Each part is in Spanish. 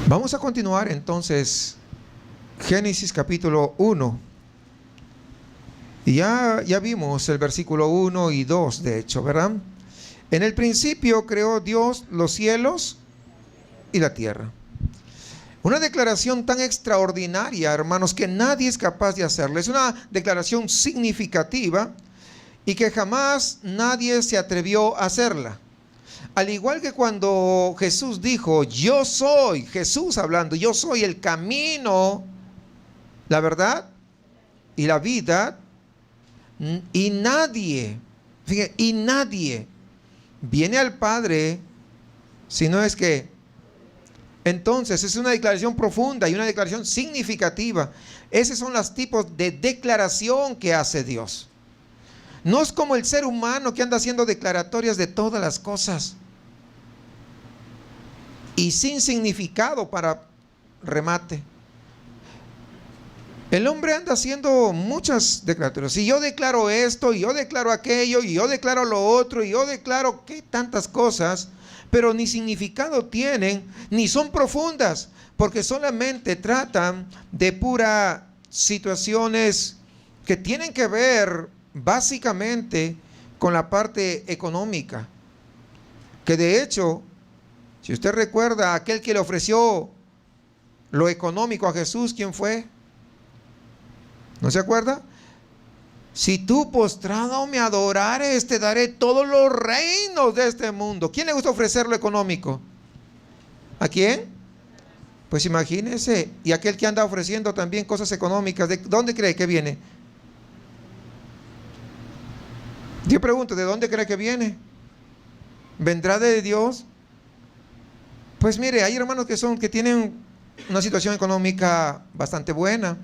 Vamos a continuar entonces Génesis capítulo 1. Y ya vimos el versículo 1 y 2, de hecho, ¿verdad? En el principio creó Dios los cielos y la tierra. Una declaración tan extraordinaria, hermanos, que nadie es capaz de hacerla. Es una declaración significativa y que jamás nadie se atrevió a hacerla. Al igual que cuando Jesús dijo, yo soy, Jesús hablando, yo soy el camino, la verdad y la vida, y nadie, fíjense, y nadie viene al Padre si no es que. Entonces es una declaración profunda y una declaración significativa. Esos son los tipos de declaración que hace Dios. No es como el ser humano que anda haciendo declaratorias de todas las cosas y sin significado para remate. El hombre anda haciendo muchas declaratorias. Y yo declaro esto, y yo declaro aquello, y yo declaro lo otro, y yo declaro que tantas cosas, pero ni significado tienen, ni son profundas, porque solamente tratan de puras situaciones que tienen que ver básicamente con la parte económica. Que de hecho, si usted recuerda, aquel que le ofreció lo económico a Jesús, ¿quién fue? ¿No se acuerda? Si tú postrado me adorares, te daré todos los reinos de este mundo. ¿Quién le gusta ofrecer lo económico? ¿A quién? Pues imagínese. Y aquel que anda ofreciendo también cosas económicas, ¿de dónde cree que viene? Yo pregunto, ¿de dónde cree que viene? ¿Vendrá de Dios? Pues mire, hay hermanos que tienen una situación económica bastante buena.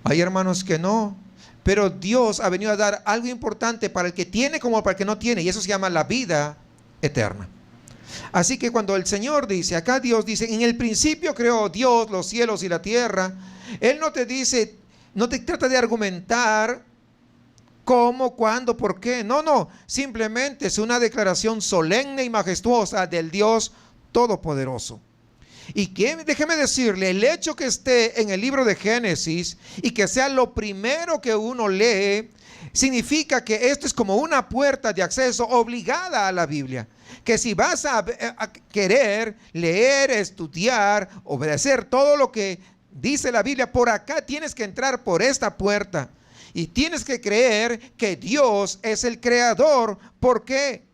Hay hermanos que no. Pero Dios ha venido a dar algo importante para el que tiene como para el que no tiene. Y eso se llama la vida eterna. Así que cuando el Señor dice, acá Dios dice, en el principio creó Dios los cielos y la tierra. Él no te dice, no te trata de argumentar cómo, cuándo, por qué. No, simplemente es una declaración solemne y majestuosa del Dios Todopoderoso. Y que déjeme decirle, el hecho que esté en el libro de Génesis y que sea lo primero que uno lee, significa que esto es como una puerta de acceso obligada a la Biblia. Que si vas a querer leer, estudiar, obedecer todo lo que dice la Biblia, por acá tienes que entrar por esta puerta. Y tienes que creer que Dios es el creador. ¿Por qué?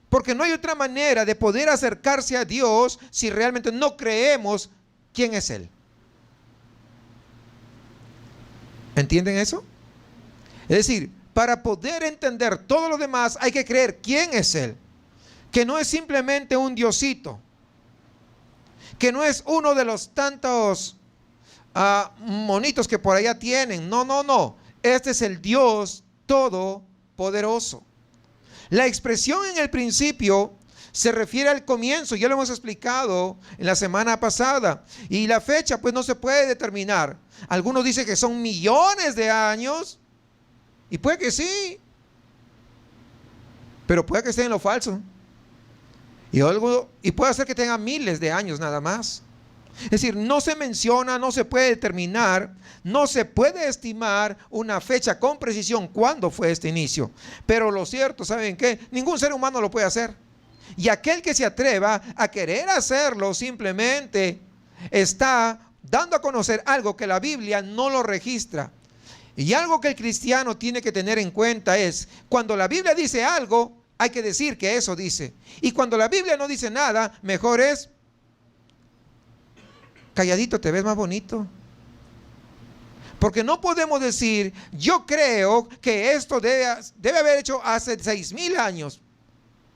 Porque no hay otra manera de poder acercarse a Dios si realmente no creemos quién es Él. ¿Entienden eso? Es decir, para poder entender todo lo demás hay que creer quién es Él. Que no es simplemente un diosito. Que no es uno de los tantos monitos que por allá tienen. No. Este es el Dios Todopoderoso. La expresión en el principio se refiere al comienzo, ya lo hemos explicado en la semana pasada, y la fecha pues no se puede determinar. Algunos dicen que son millones de años, y puede que sí, pero puede que esté en lo falso, y puede ser que tenga miles de años nada más. Es decir, no se menciona, no se puede determinar, no se puede estimar una fecha con precisión cuándo fue este inicio. Pero lo cierto, ¿saben qué? Ningún ser humano lo puede hacer. Y aquel que se atreva a querer hacerlo simplemente está dando a conocer algo que la Biblia no lo registra. Y algo que el cristiano tiene que tener en cuenta es, cuando la Biblia dice algo, hay que decir que eso dice. Y cuando la Biblia no dice nada, mejor es calladito, te ves más bonito. Porque no podemos decir, yo creo que esto debe haber hecho hace 6,000 años.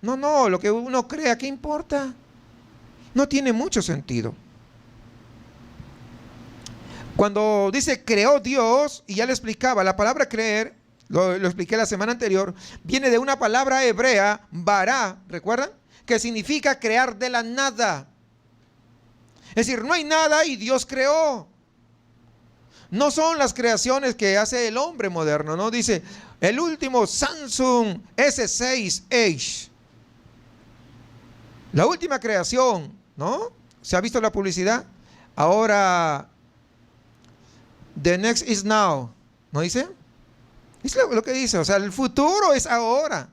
No, lo que uno crea, ¿qué importa? No tiene mucho sentido. Cuando dice creó Dios, y ya le explicaba, la palabra creer, lo expliqué la semana anterior, viene de una palabra hebrea, bara, ¿recuerdan? Que significa crear de la nada. Es decir, no hay nada y Dios creó. No son las creaciones que hace el hombre moderno, ¿no? Dice, el último Samsung S6 Edge. La última creación, ¿no? ¿Se ha visto la publicidad? Ahora, the next is now. ¿No dice? Es lo que dice. O sea, el futuro es ahora.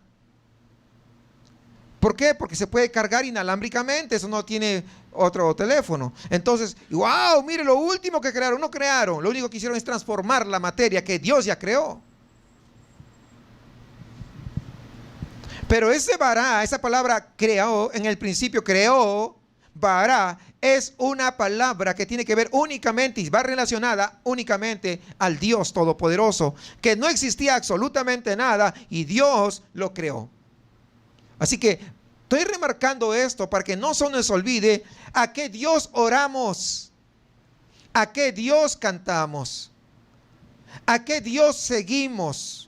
¿Por qué? Porque se puede cargar inalámbricamente. Eso no tiene otro teléfono. Entonces, wow, mire lo último que crearon. No crearon. Lo único que hicieron es transformar la materia que Dios ya creó. Pero ese bara, esa palabra creó, en el principio creó, bara, es una palabra que tiene que ver únicamente y va relacionada únicamente al Dios Todopoderoso, que no existía absolutamente nada y Dios lo creó. Así que estoy remarcando esto para que no se nos olvide a qué Dios oramos, a qué Dios cantamos, a qué Dios seguimos.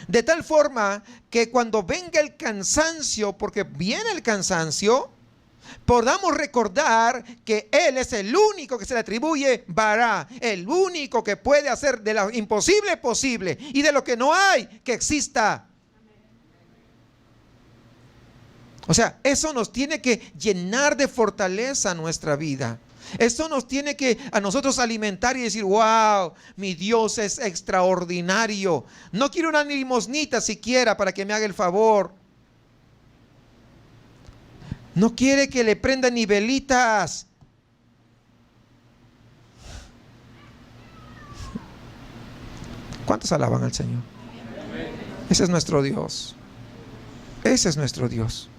De tal forma que cuando venga el cansancio, porque viene el cansancio, podamos recordar que Él es el único que se le atribuye bara, el único que puede hacer de lo imposible posible y de lo que no hay que exista. O sea, eso nos tiene que llenar de fortaleza nuestra vida. Esto nos tiene que a nosotros alimentar y decir, wow, mi Dios es extraordinario. No quiero una limosnita siquiera para que me haga el favor. No quiere que le prenda ni velitas. ¿Cuántos alaban al Señor? Ese es nuestro Dios. Ese es nuestro Dios.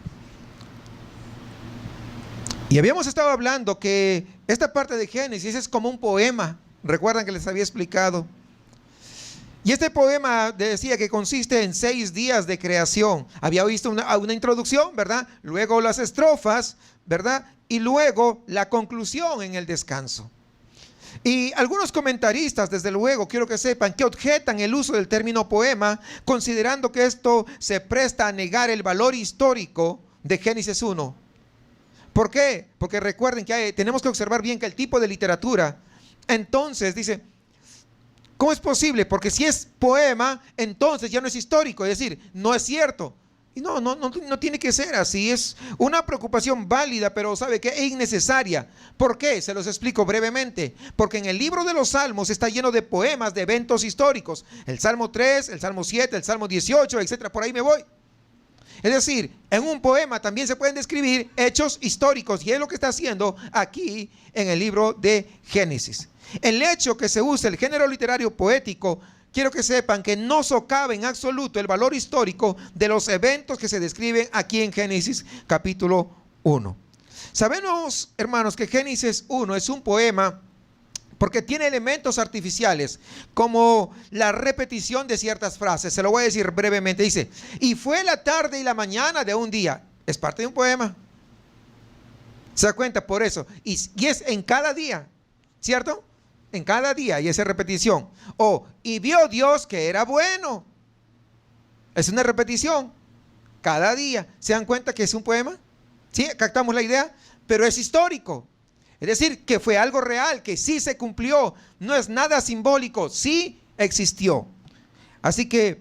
Y habíamos estado hablando que esta parte de Génesis es como un poema. Recuerdan que les había explicado. Y este poema decía que consiste en 6 días de creación. Había visto una introducción, ¿verdad? Luego las estrofas, ¿verdad? Y luego la conclusión en el descanso. Y algunos comentaristas, desde luego, quiero que sepan que objetan el uso del término poema, considerando que esto se presta a negar el valor histórico de Génesis 1. ¿Por qué? Porque recuerden que tenemos que observar bien que el tipo de literatura, entonces dice, ¿cómo es posible? Porque si es poema, entonces ya no es histórico, es decir, no es cierto. Y no tiene que ser así, es una preocupación válida, pero ¿sabe qué? Es innecesaria. ¿Por qué? Se los explico brevemente. Porque en el libro de los Salmos está lleno de poemas, de eventos históricos. El Salmo 3, el Salmo 7, el Salmo 18, etcétera, por ahí me voy. Es decir, en un poema también se pueden describir hechos históricos y es lo que está haciendo aquí en el libro de Génesis. El hecho que se usa el género literario poético, quiero que sepan que no socava en absoluto el valor histórico de los eventos que se describen aquí en Génesis capítulo 1. Sabemos, hermanos, que Génesis 1 es un poema porque tiene elementos artificiales, como la repetición de ciertas frases. Se lo voy a decir brevemente. Dice, y fue la tarde y la mañana de un día. Es parte de un poema. ¿Se da cuenta? Por eso. Y es en cada día, ¿cierto? En cada día, y esa repetición. Y vio Dios que era bueno. Es una repetición. Cada día. ¿Se dan cuenta que es un poema? ¿Sí? ¿Captamos la idea? Pero es histórico. Es decir, que fue algo real, que sí se cumplió. No es nada simbólico, sí existió. Así que,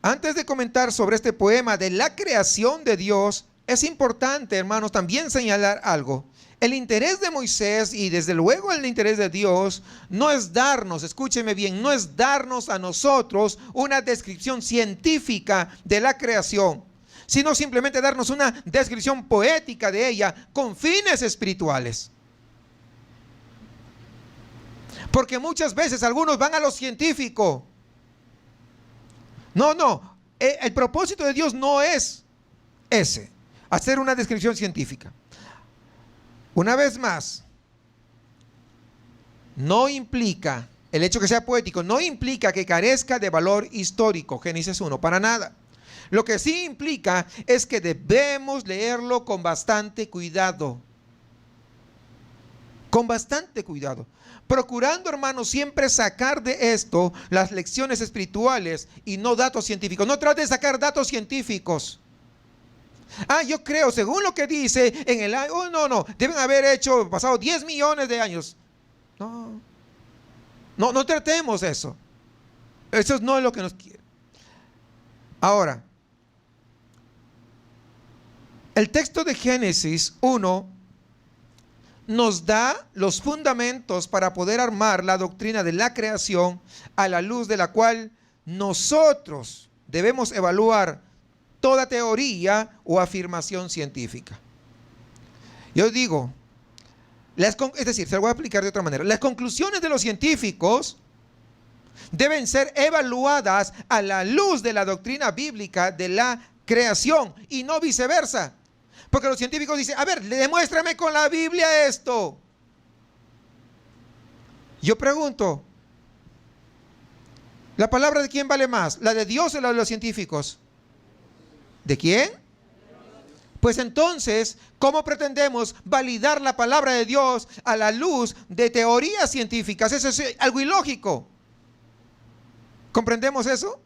antes de comentar sobre este poema de la creación de Dios, es importante, hermanos, también señalar algo. El interés de Moisés y desde luego el interés de Dios no es darnos, escúcheme bien, no es darnos a nosotros una descripción científica de la creación, sino simplemente darnos una descripción poética de ella con fines espirituales. Porque muchas veces algunos van a lo científico. El propósito de Dios no es ese, hacer una descripción científica. Una vez más, no implica, el hecho que sea poético, no implica que carezca de valor histórico, Génesis 1, para nada. Lo que sí implica es que debemos leerlo con bastante cuidado. Con bastante cuidado. Procurando, hermanos, siempre sacar de esto las lecciones espirituales y no datos científicos. No trate de sacar datos científicos. Yo creo, según lo que dice en el año, deben haber pasado 10 millones de años. No tratemos eso. Eso no es lo que nos quiere. Ahora, el texto de Génesis 1 nos da los fundamentos para poder armar la doctrina de la creación, a la luz de la cual nosotros debemos evaluar toda teoría o afirmación científica. Yo digo, es decir, se lo voy a explicar de otra manera. Las conclusiones de los científicos deben ser evaluadas a la luz de la doctrina bíblica de la creación y no viceversa. Porque los científicos dicen, a ver, demuéstrame con la Biblia esto. Yo pregunto, ¿la palabra de quién vale más? ¿La de Dios o la de los científicos? ¿De quién? Pues entonces, ¿cómo pretendemos validar la palabra de Dios a la luz de teorías científicas? Eso es algo ilógico. ¿Comprendemos eso?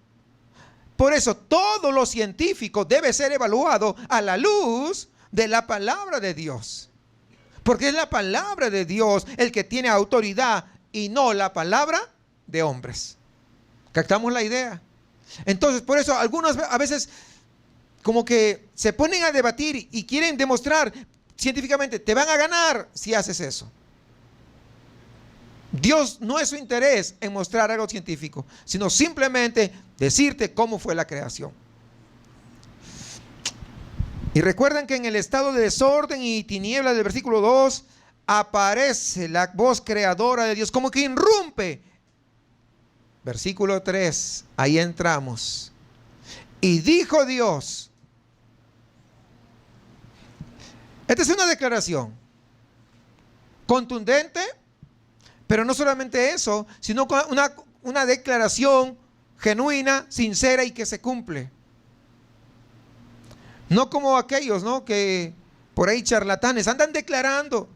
Por eso, todo lo científico debe ser evaluado a la luz de la palabra de Dios. Porque es la palabra de Dios el que tiene autoridad y no la palabra de hombres. ¿Captamos la idea? Entonces, por eso, algunos a veces como que se ponen a debatir y quieren demostrar científicamente, te van a ganar si haces eso. Dios no es su interés en mostrar algo científico, sino simplemente decirte cómo fue la creación. Y recuerden que en el estado de desorden y tinieblas del versículo 2 aparece la voz creadora de Dios, como que irrumpe. Versículo 3, ahí entramos. Y dijo Dios. Esta es una declaración contundente, pero no solamente eso, sino una declaración genuina, sincera y que se cumple. No como aquellos, ¿no?, que por ahí charlatanes andan declarando.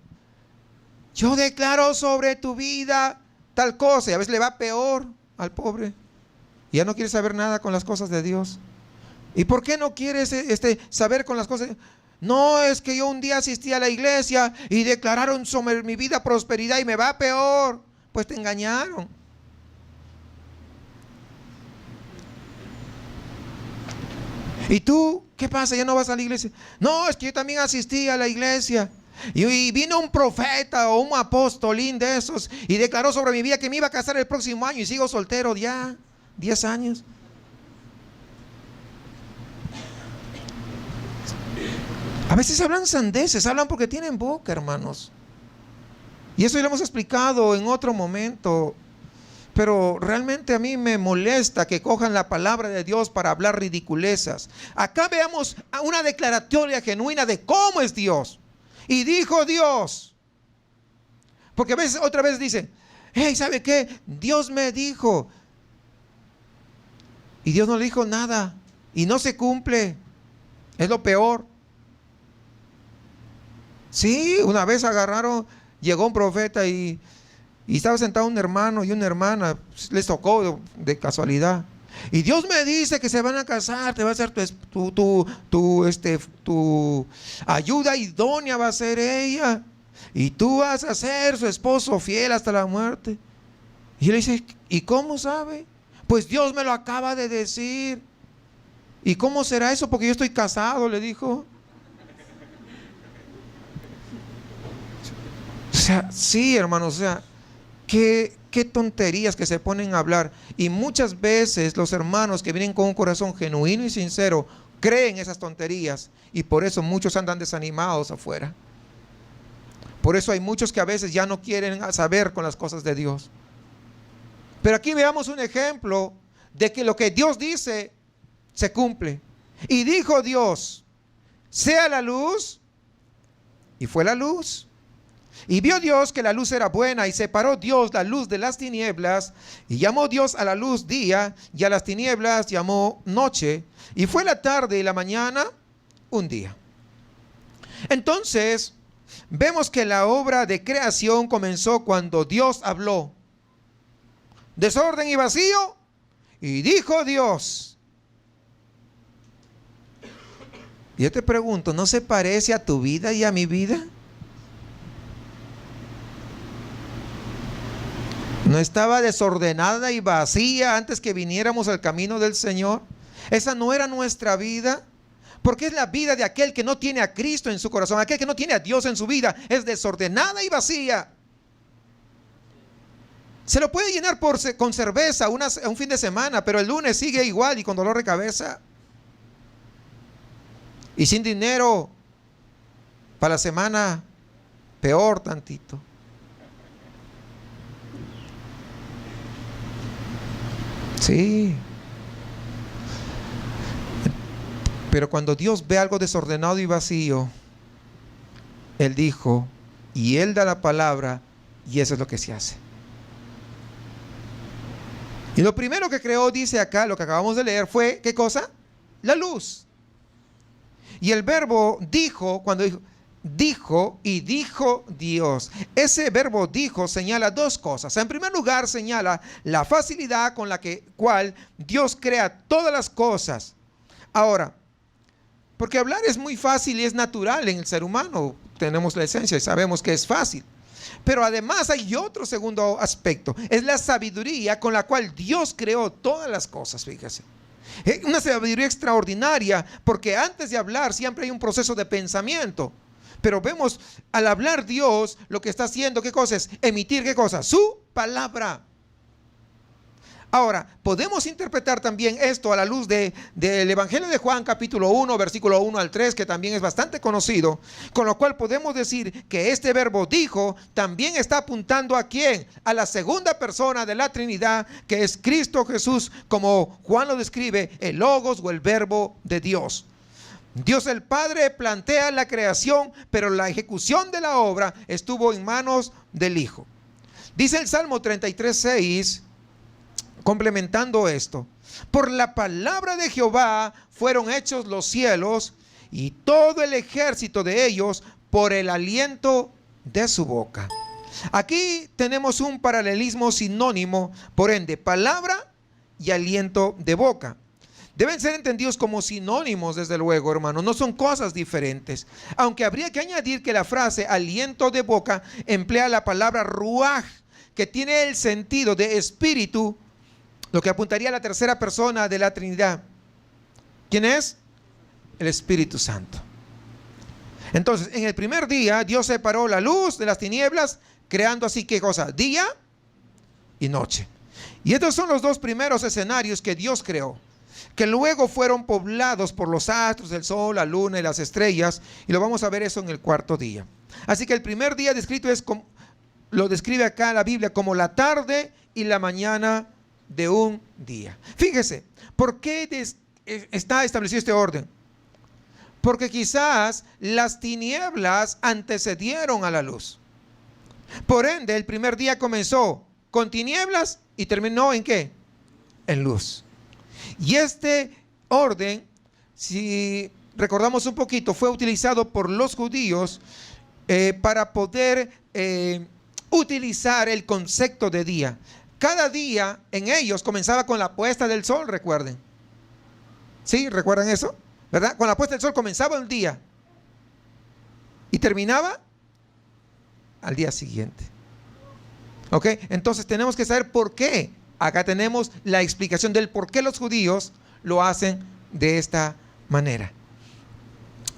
Yo declaro sobre tu vida tal cosa, y a veces le va peor al pobre. Y ya no quiere saber nada con las cosas de Dios. ¿Y por qué no quieres saber con las cosas? No, es que yo un día asistí a la iglesia y declararon sobre mi vida prosperidad y me va peor. Pues te engañaron. ¿Y tú? ¿Qué pasa? ¿Ya no vas a la iglesia? No, es que yo también asistí a la iglesia. Y vino un profeta o un apostolín de esos y declaró sobre mi vida que me iba a casar el próximo año y sigo soltero ya 10 años. A veces hablan sandeces, hablan porque tienen boca, hermanos. Y eso ya lo hemos explicado en otro momento. Pero realmente a mí me molesta que cojan la palabra de Dios para hablar ridiculezas. Acá veamos una declaratoria genuina de cómo es Dios. Y dijo Dios. Porque a veces, otra vez dicen, hey, ¿sabe qué? Dios me dijo. Y Dios no le dijo nada. Y no se cumple. Es lo peor. Sí, una vez llegó un profeta y estaba sentado un hermano y una hermana, les tocó de casualidad. Y Dios me dice que se van a casar, te va a ser tu ayuda idónea va a ser ella. Y tú vas a ser su esposo fiel hasta la muerte. Y él dice, ¿y cómo sabe? Pues Dios me lo acaba de decir. ¿Y cómo será eso? Porque yo estoy casado, le dijo. O sea, sí, hermanos, o sea, qué tonterías que se ponen a hablar. Y muchas veces los hermanos que vienen con un corazón genuino y sincero creen esas tonterías. Y por eso muchos andan desanimados afuera. Por eso hay muchos que a veces ya no quieren saber con las cosas de Dios. Pero aquí veamos un ejemplo de que lo que Dios dice se cumple. Y dijo Dios, sea la luz, y fue la luz. Y vio Dios que la luz era buena, y separó Dios la luz de las tinieblas, y llamó Dios a la luz día, y a las tinieblas llamó noche, y fue la tarde y la mañana un día. Entonces, vemos que la obra de creación comenzó cuando Dios habló. Desorden y vacío, y dijo Dios. Y yo te pregunto, ¿no se parece a tu vida y a mi vida? ¿No estaba desordenada y vacía antes que viniéramos al camino del Señor? ¿Esa no era nuestra vida? Porque es la vida de aquel que no tiene a Cristo en su corazón, aquel que no tiene a Dios en su vida, es desordenada y vacía. Se lo puede llenar con cerveza un fin de semana, pero el lunes sigue igual y con dolor de cabeza. Y sin dinero para la semana, peor tantito. Sí. Pero cuando Dios ve algo desordenado y vacío, Él dijo, y Él da la palabra, y eso es lo que se hace. Y lo primero que creó, dice acá, lo que acabamos de leer, fue, ¿qué cosa? La luz. Y el verbo dijo, cuando dijo y dijo Dios. Ese verbo dijo señala dos cosas. En primer lugar, señala la facilidad con la cual Dios crea todas las cosas. Ahora, porque hablar es muy fácil y es natural en el ser humano. Tenemos la esencia y sabemos que es fácil. Pero además hay otro segundo aspecto. Es la sabiduría con la cual Dios creó todas las cosas, fíjese. Una sabiduría extraordinaria, porque antes de hablar siempre hay un proceso de pensamiento. Pero vemos, al hablar Dios, lo que está haciendo, ¿qué cosa es? Emitir, ¿qué cosa? Su palabra. Ahora, podemos interpretar también esto a la luz del Evangelio de Juan, capítulo 1, versículo 1 al 3, que también es bastante conocido, con lo cual podemos decir que este verbo dijo también está apuntando ¿a quién? A la segunda persona de la Trinidad, que es Cristo Jesús, como Juan lo describe, el Logos o el Verbo de Dios. Dios el Padre plantea la creación, pero la ejecución de la obra estuvo en manos del Hijo. Dice el Salmo 33:6, complementando esto: por la palabra de Jehová fueron hechos los cielos, y todo el ejército de ellos por el aliento de su boca. Aquí tenemos un paralelismo sinónimo, por ende, palabra y aliento de boca. Deben ser entendidos como sinónimos, desde luego, hermano. No son cosas diferentes. Aunque habría que añadir que la frase aliento de boca emplea la palabra ruaj, que tiene el sentido de espíritu, lo que apuntaría a la tercera persona de la Trinidad. ¿Quién es? El Espíritu Santo. Entonces, en el primer día, Dios separó la luz de las tinieblas, creando así, ¿qué cosa? Día y noche. Y estos son los dos primeros escenarios que Dios creó, que luego fueron poblados por los astros, el sol, la luna y las estrellas, y lo vamos a ver eso en el cuarto día. Así que el primer día descrito lo describe acá la Biblia como la tarde y la mañana de un día. Fíjese, ¿por qué está establecido este orden? Porque quizás las tinieblas antecedieron a la luz. Por ende, el primer día comenzó con tinieblas y terminó ¿en qué? En luz. Y este orden, si recordamos un poquito, fue utilizado por los judíos para poder utilizar el concepto de día. Cada día en ellos comenzaba con la puesta del sol, recuerden. ¿Sí? ¿Recuerdan eso? ¿Verdad? Con la puesta del sol comenzaba el día y terminaba al día siguiente. ¿Ok? Entonces tenemos que saber por qué. Acá tenemos la explicación del por qué los judíos lo hacen de esta manera.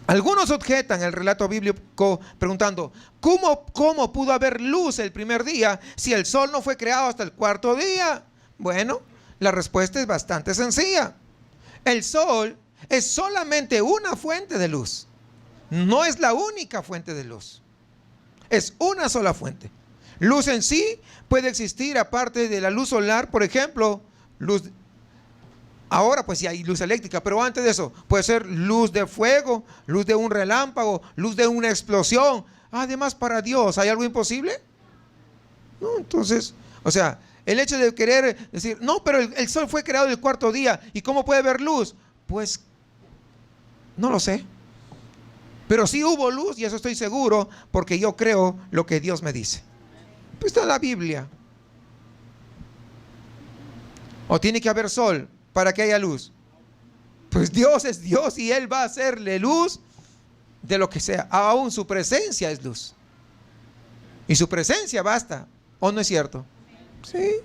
Algunos objetan el relato bíblico preguntando, ¿cómo pudo haber luz el primer día si el sol no fue creado hasta el cuarto día? Bueno, la respuesta es bastante sencilla. El sol es solamente una fuente de luz. No es la única fuente de luz. Es una sola fuente. Luz en sí puede existir aparte de la luz solar, por ejemplo, luz. Ahora pues sí hay luz eléctrica, pero antes de eso puede ser luz de fuego, luz de un relámpago, luz de una explosión. Además, para Dios, ¿hay algo imposible? No, entonces, o sea, el hecho de querer decir, no, pero el sol fue creado el cuarto día, ¿y cómo puede haber luz? Pues, no lo sé. Pero sí hubo luz, y eso estoy seguro, porque yo creo lo que Dios me dice. Pues está en la Biblia. ¿O tiene que haber sol para que haya luz? Pues Dios es Dios y Él va a hacerle luz de lo que sea. Aún su presencia es luz. Y su presencia basta. ¿O no es cierto? Sí.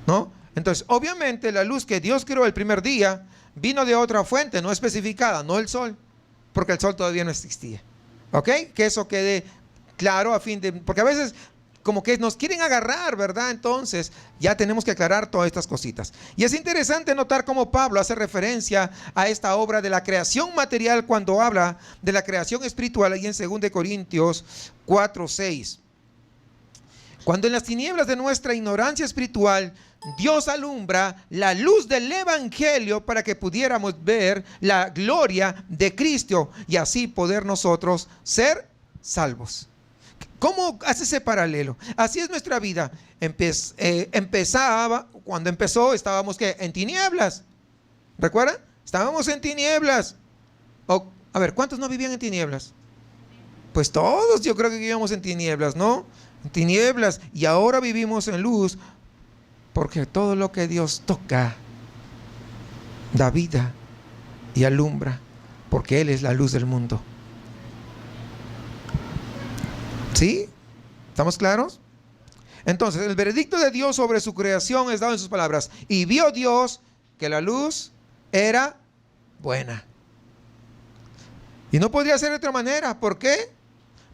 ¿No? Entonces, obviamente la luz que Dios creó el primer día vino de otra fuente, no especificada, no el sol, porque el sol todavía no existía. ¿Ok? Que eso quede claro a fin de... Porque a veces como que nos quieren agarrar, ¿verdad? Entonces ya tenemos que aclarar todas estas cositas. Y es interesante notar cómo Pablo hace referencia a esta obra de la creación material cuando habla de la creación espiritual ahí en 2 Corintios 4:6. Cuando en las tinieblas de nuestra ignorancia espiritual Dios alumbra la luz del evangelio para que pudiéramos ver la gloria de Cristo y así poder nosotros ser salvos. ¿Cómo hace ese paralelo? Así es nuestra vida. Empezaba, cuando empezó estábamos ¿qué? En tinieblas. ¿Recuerdan? Estábamos en tinieblas. A ver, ¿cuántos no vivían en tinieblas? Pues todos yo creo que vivíamos en tinieblas, ¿no? En tinieblas, y ahora vivimos en luz, porque todo lo que Dios toca da vida y alumbra, porque Él es la luz del mundo. ¿Sí? ¿Estamos claros? Entonces, el veredicto de Dios sobre su creación es dado en sus palabras. Y vio Dios que la luz era buena. Y no podría ser de otra manera. ¿Por qué?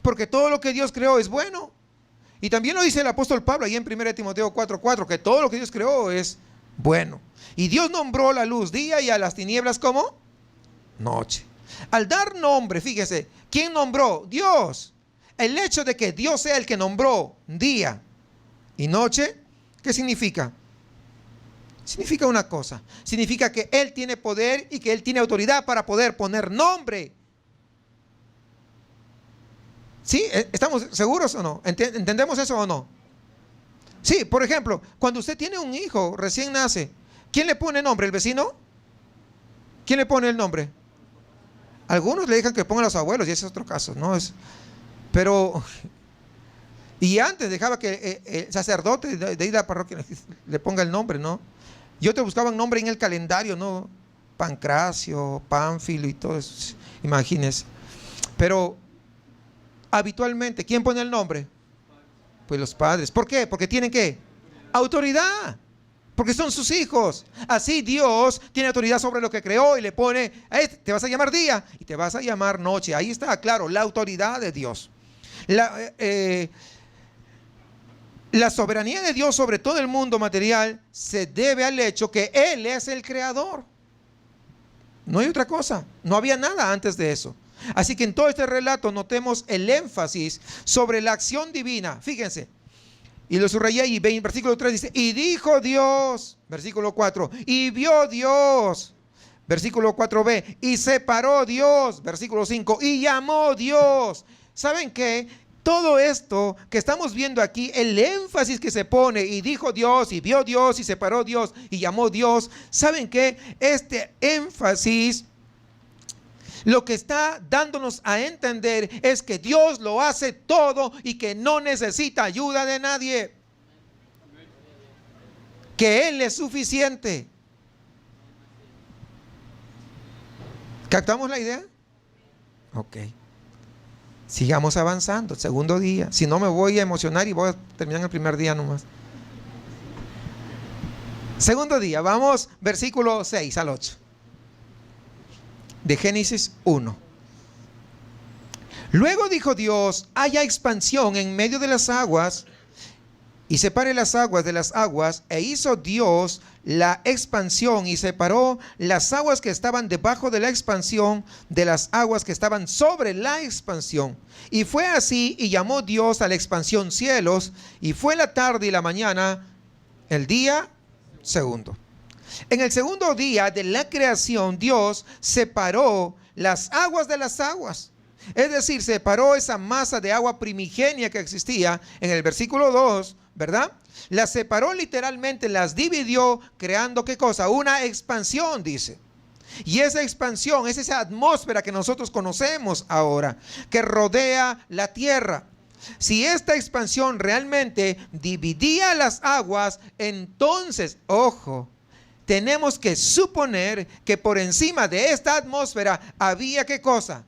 Porque todo lo que Dios creó es bueno. Y también lo dice el apóstol Pablo ahí en 1 Timoteo 4:4, que todo lo que Dios creó es bueno. Y Dios nombró la luz día y a las tinieblas ¿cómo? Noche. Al dar nombre, fíjese, ¿quién nombró? Dios. El hecho de que Dios sea el que nombró día y noche, ¿qué significa? Significa una cosa. Significa que Él tiene poder y que Él tiene autoridad para poder poner nombre. ¿Sí? ¿Estamos seguros o no? ¿Entendemos eso o no? Sí, por ejemplo, cuando usted tiene un hijo, recién nace, ¿quién le pone nombre? ¿El vecino? ¿Quién le pone el nombre? Algunos le dejan que pongan los abuelos y ese es otro caso, ¿no? Pero, y antes dejaba que el sacerdote de ir a la parroquia le ponga el nombre, ¿no? Y otros buscaban nombre en el calendario, ¿no? Pancracio, Pánfilo y todo eso, imagínense. Pero habitualmente, ¿quién pone el nombre? Pues los padres. ¿Por qué? Porque tienen ¿qué? Autoridad. Porque son sus hijos. Así Dios tiene autoridad sobre lo que creó y le pone, te vas a llamar día y te vas a llamar noche. Ahí está, claro, la autoridad de Dios. La soberanía de Dios sobre todo el mundo material se debe al hecho que Él es el creador. No hay otra cosa. No había nada antes de eso. Así que en todo este relato notemos el énfasis sobre la acción divina. Fíjense. Y lo subrayé ahí, versículo 3 dice, y dijo Dios, versículo 4, y vio Dios, versículo 4b, y separó Dios, versículo 5, y llamó Dios. ¿Saben qué? Todo esto que estamos viendo aquí, el énfasis que se pone, y dijo Dios, y vio Dios, y separó Dios, y llamó Dios. ¿Saben qué? Este énfasis lo que está dándonos a entender es que Dios lo hace todo y que no necesita ayuda de nadie. Que Él es suficiente. ¿Captamos la idea? Ok. Sigamos avanzando. Segundo día. Si no me voy a emocionar y voy a terminar el primer día nomás. Segundo día. Vamos, versículo 6 al 8. De Génesis 1. Luego dijo Dios, haya expansión en medio de las aguas y separe las aguas de las aguas, e hizo Dios la expansión y separó las aguas que estaban debajo de la expansión de las aguas que estaban sobre la expansión. Y fue así, y llamó Dios a la expansión cielos, y fue la tarde y la mañana, el día segundo. En el segundo día de la creación, Dios separó las aguas de las aguas. Es decir, separó esa masa de agua primigenia que existía en el versículo 2, ¿verdad? Las separó literalmente, las dividió, creando ¿qué cosa? Una expansión, dice. Y esa expansión es esa atmósfera que nosotros conocemos ahora, que rodea la tierra. Si esta expansión realmente dividía las aguas, entonces, ojo, tenemos que suponer que por encima de esta atmósfera había ¿qué cosa?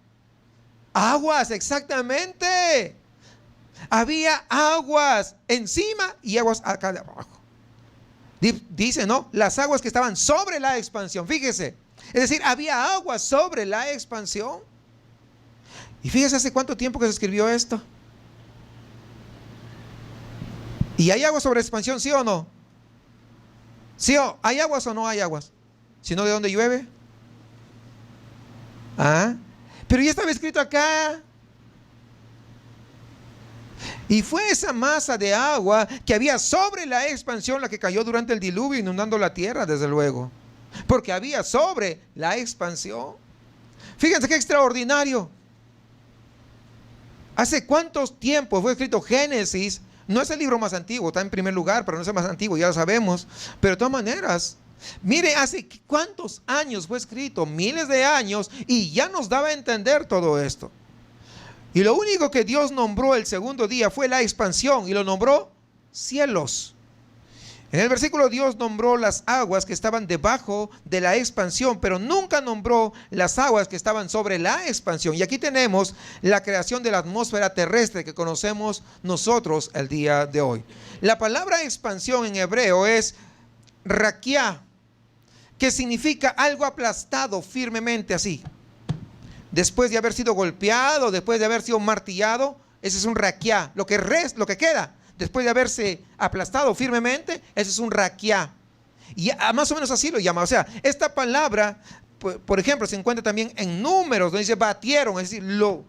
Aguas, exactamente. Había aguas encima y aguas acá de abajo. Dice, ¿no? Las aguas que estaban sobre la expansión. Fíjese, Es decir, había agua sobre la expansión. Y fíjese hace cuánto tiempo que se escribió esto. ¿Y hay agua sobre expansión, sí o no? ¿Sí o hay aguas o no hay aguas? Si no, ¿de dónde llueve? ¿Ah? Pero ya estaba escrito acá. Y fue esa masa de agua que había sobre la expansión la que cayó durante el diluvio, inundando la tierra, desde luego. Porque había sobre la expansión. Fíjense qué extraordinario. ¿Hace cuántos tiempos fue escrito Génesis? No es el libro más antiguo, está en primer lugar, pero no es el más antiguo, ya lo sabemos. Pero de todas maneras, mire, hace cuántos años fue escrito, miles de años, y ya nos daba a entender todo esto. Y lo único que Dios nombró el segundo día fue la expansión, y lo nombró cielos. En el versículo Dios nombró las aguas que estaban debajo de la expansión, pero nunca nombró las aguas que estaban sobre la expansión. Y aquí tenemos la creación de la atmósfera terrestre que conocemos nosotros el día de hoy. La palabra expansión en hebreo es raquia, que significa algo aplastado firmemente así. Después de haber sido golpeado, después de haber sido martillado, ese es un raquia, lo que queda. Después de haberse aplastado firmemente, ese es un raquia. Y más o menos así lo llama. O sea, esta palabra, por ejemplo, se encuentra también en Números, donde dice batieron, es decir, lo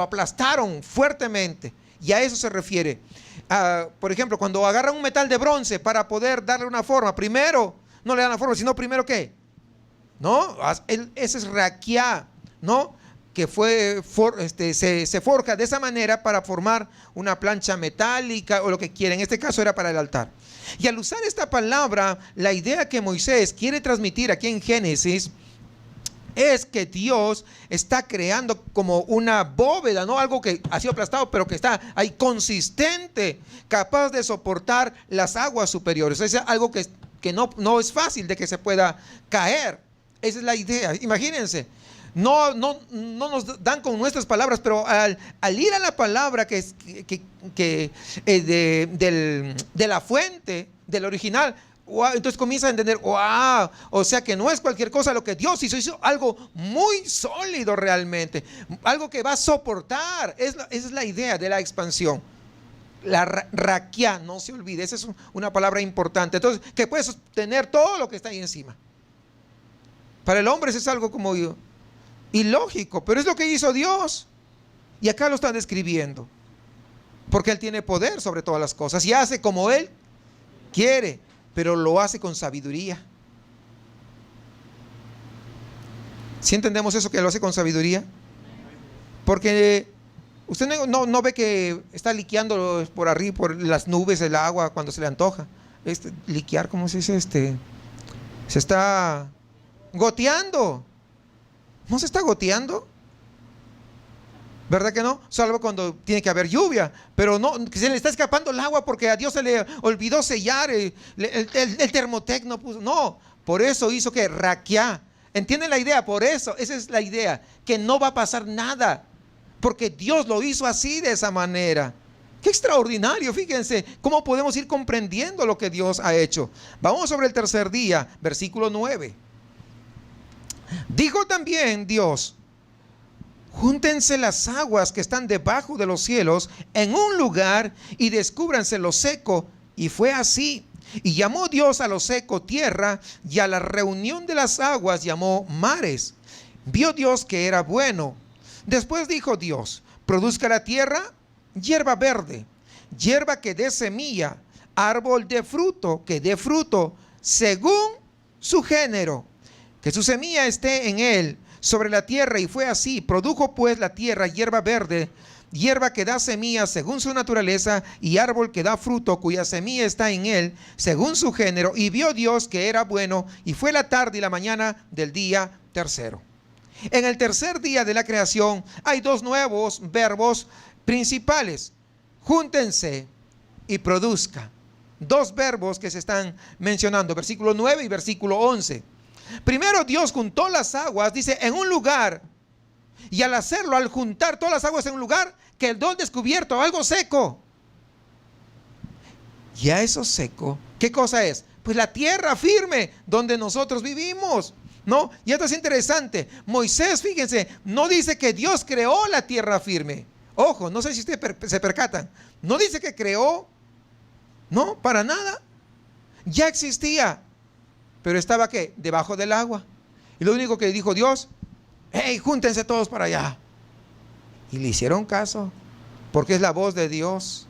aplastaron fuertemente. Y a eso se refiere. Por ejemplo, cuando agarran un metal de bronce para poder darle una forma, primero no le dan la forma, sino primero ¿qué? ¿No? Ese es raquia, ¿no? Que se forja de esa manera para formar una plancha metálica o lo que quiera. En este caso era para el altar. Y al usar esta palabra, la idea que Moisés quiere transmitir aquí en Génesis es que Dios está creando como una bóveda, no algo que ha sido aplastado, pero que está ahí consistente, capaz de soportar las aguas superiores. Es algo que no es fácil de que se pueda caer. Esa es la idea. Imagínense. No nos dan con nuestras palabras, pero al ir a la palabra de la fuente, del original, wow, entonces comienza a entender, wow, o sea que no es cualquier cosa lo que Dios hizo algo muy sólido realmente, algo que va a soportar. Esa es la idea de la expansión. La raquia, no se olvide, esa es una palabra importante. Entonces, que puede sostener todo lo que está ahí encima. Para el hombre eso es algo como ilógico, pero es lo que hizo Dios. Y acá lo están describiendo. Porque Él tiene poder sobre todas las cosas y hace como Él quiere, pero lo hace con sabiduría. ¿Sí entendemos eso, que lo hace con sabiduría? Porque usted no ve que está liqueando por arriba, por las nubes, el agua cuando se le antoja. Liquear, ¿cómo se dice? Se está goteando. ¿No se está goteando? ¿Verdad que no? Salvo cuando tiene que haber lluvia. Pero no, que se le está escapando el agua porque a Dios se le olvidó sellar el Thermotec no puso. No, por eso hizo que raquia. ¿Entienden la idea? Por eso, esa es la idea. Que no va a pasar nada. Porque Dios lo hizo así, de esa manera. Qué extraordinario, fíjense cómo podemos ir comprendiendo lo que Dios ha hecho. Vamos sobre el tercer día, versículo 9. Dijo también Dios: júntense las aguas que están debajo de los cielos en un lugar y descúbranse lo seco. Y fue así. Y llamó Dios a lo seco tierra, y a la reunión de las aguas llamó mares. Vio Dios que era bueno. Después dijo Dios: produzca la tierra hierba verde, hierba que dé semilla, árbol de fruto que dé fruto según su género, que su semilla esté en él sobre la tierra. Y fue así. Produjo pues la tierra hierba verde, hierba que da semilla según su naturaleza, y árbol que da fruto cuya semilla está en él según su género. Y vio Dios que era bueno, y fue la tarde y la mañana del día tercero. En el tercer día de la creación hay dos nuevos verbos principales: júntense y produzca. Dos verbos que se están mencionando, versículo 9 y versículo 11. Primero, Dios juntó las aguas, dice, en un lugar. Y al hacerlo, al juntar todas las aguas en un lugar, quedó descubierto algo seco. Ya eso seco, ¿qué cosa es? Pues la tierra firme donde nosotros vivimos. ¿no? Y esto es interesante. Moisés, fíjense, no dice que Dios creó la tierra firme. Ojo, no sé si ustedes se percatan. No dice que creó. No, para nada. Ya existía. Pero estaba, ¿qué? Debajo del agua. Y lo único que dijo Dios: hey, júntense todos para allá. Y le hicieron caso, porque es la voz de Dios.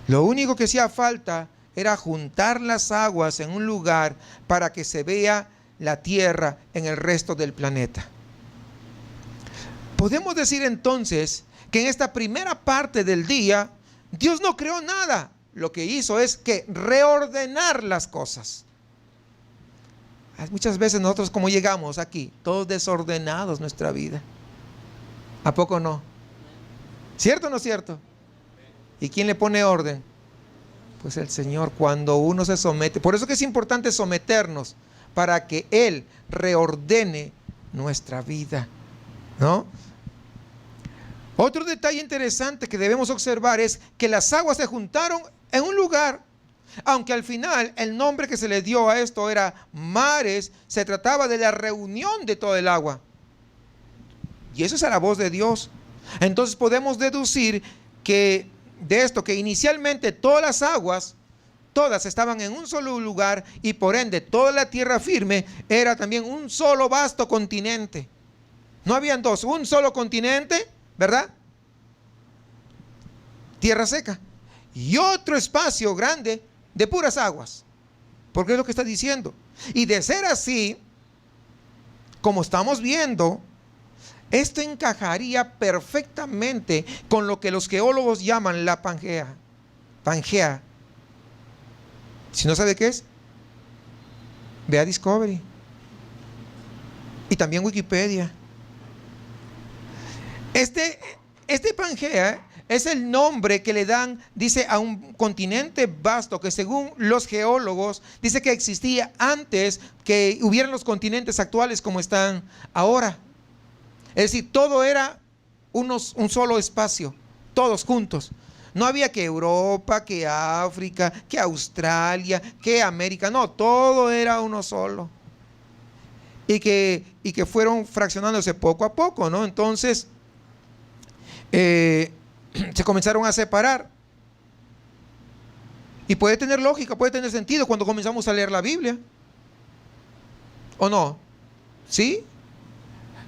Lo único que hacía falta era juntar las aguas en un lugar para que se vea la tierra en el resto del planeta. Podemos decir entonces que en esta primera parte del día Dios no creó nada. Lo que hizo es que reordenar las cosas. Muchas veces nosotros, como llegamos aquí, todos desordenados nuestra vida. ¿A poco no? ¿Cierto o no es cierto? ¿Y quién le pone orden? Pues el Señor, cuando uno se somete. Por eso que es importante someternos, para que Él reordene nuestra vida, ¿no? Otro detalle interesante que debemos observar es que las aguas se juntaron en un lugar. Aunque al final el nombre que se le dio a esto era mares, se trataba de la reunión de todo el agua. Y eso es a la voz de Dios. Entonces podemos deducir que de esto, que inicialmente todas las aguas, todas estaban en un solo lugar, y por ende toda la tierra firme era también un solo vasto continente. No habían dos, un solo continente, ¿verdad? Tierra seca. Y otro espacio grande de puras aguas. Porque es lo que está diciendo. Y de ser así, como estamos viendo, esto encajaría perfectamente con lo que los geólogos llaman la Pangea. Pangea. Si no sabe qué es, ve a Discovery. Y también Wikipedia. Este Pangea es el nombre que le dan, dice, a un continente vasto que según los geólogos dice que existía antes que hubieran los continentes actuales como están ahora. Es decir, todo era un solo espacio, todos juntos. No había que Europa, que África, que Australia, que América. No, todo era uno solo. Y que fueron fraccionándose poco a poco, ¿no? Entonces, se comenzaron a separar. Y puede tener lógica, puede tener sentido cuando comenzamos a leer la Biblia. ¿O no? ¿Sí?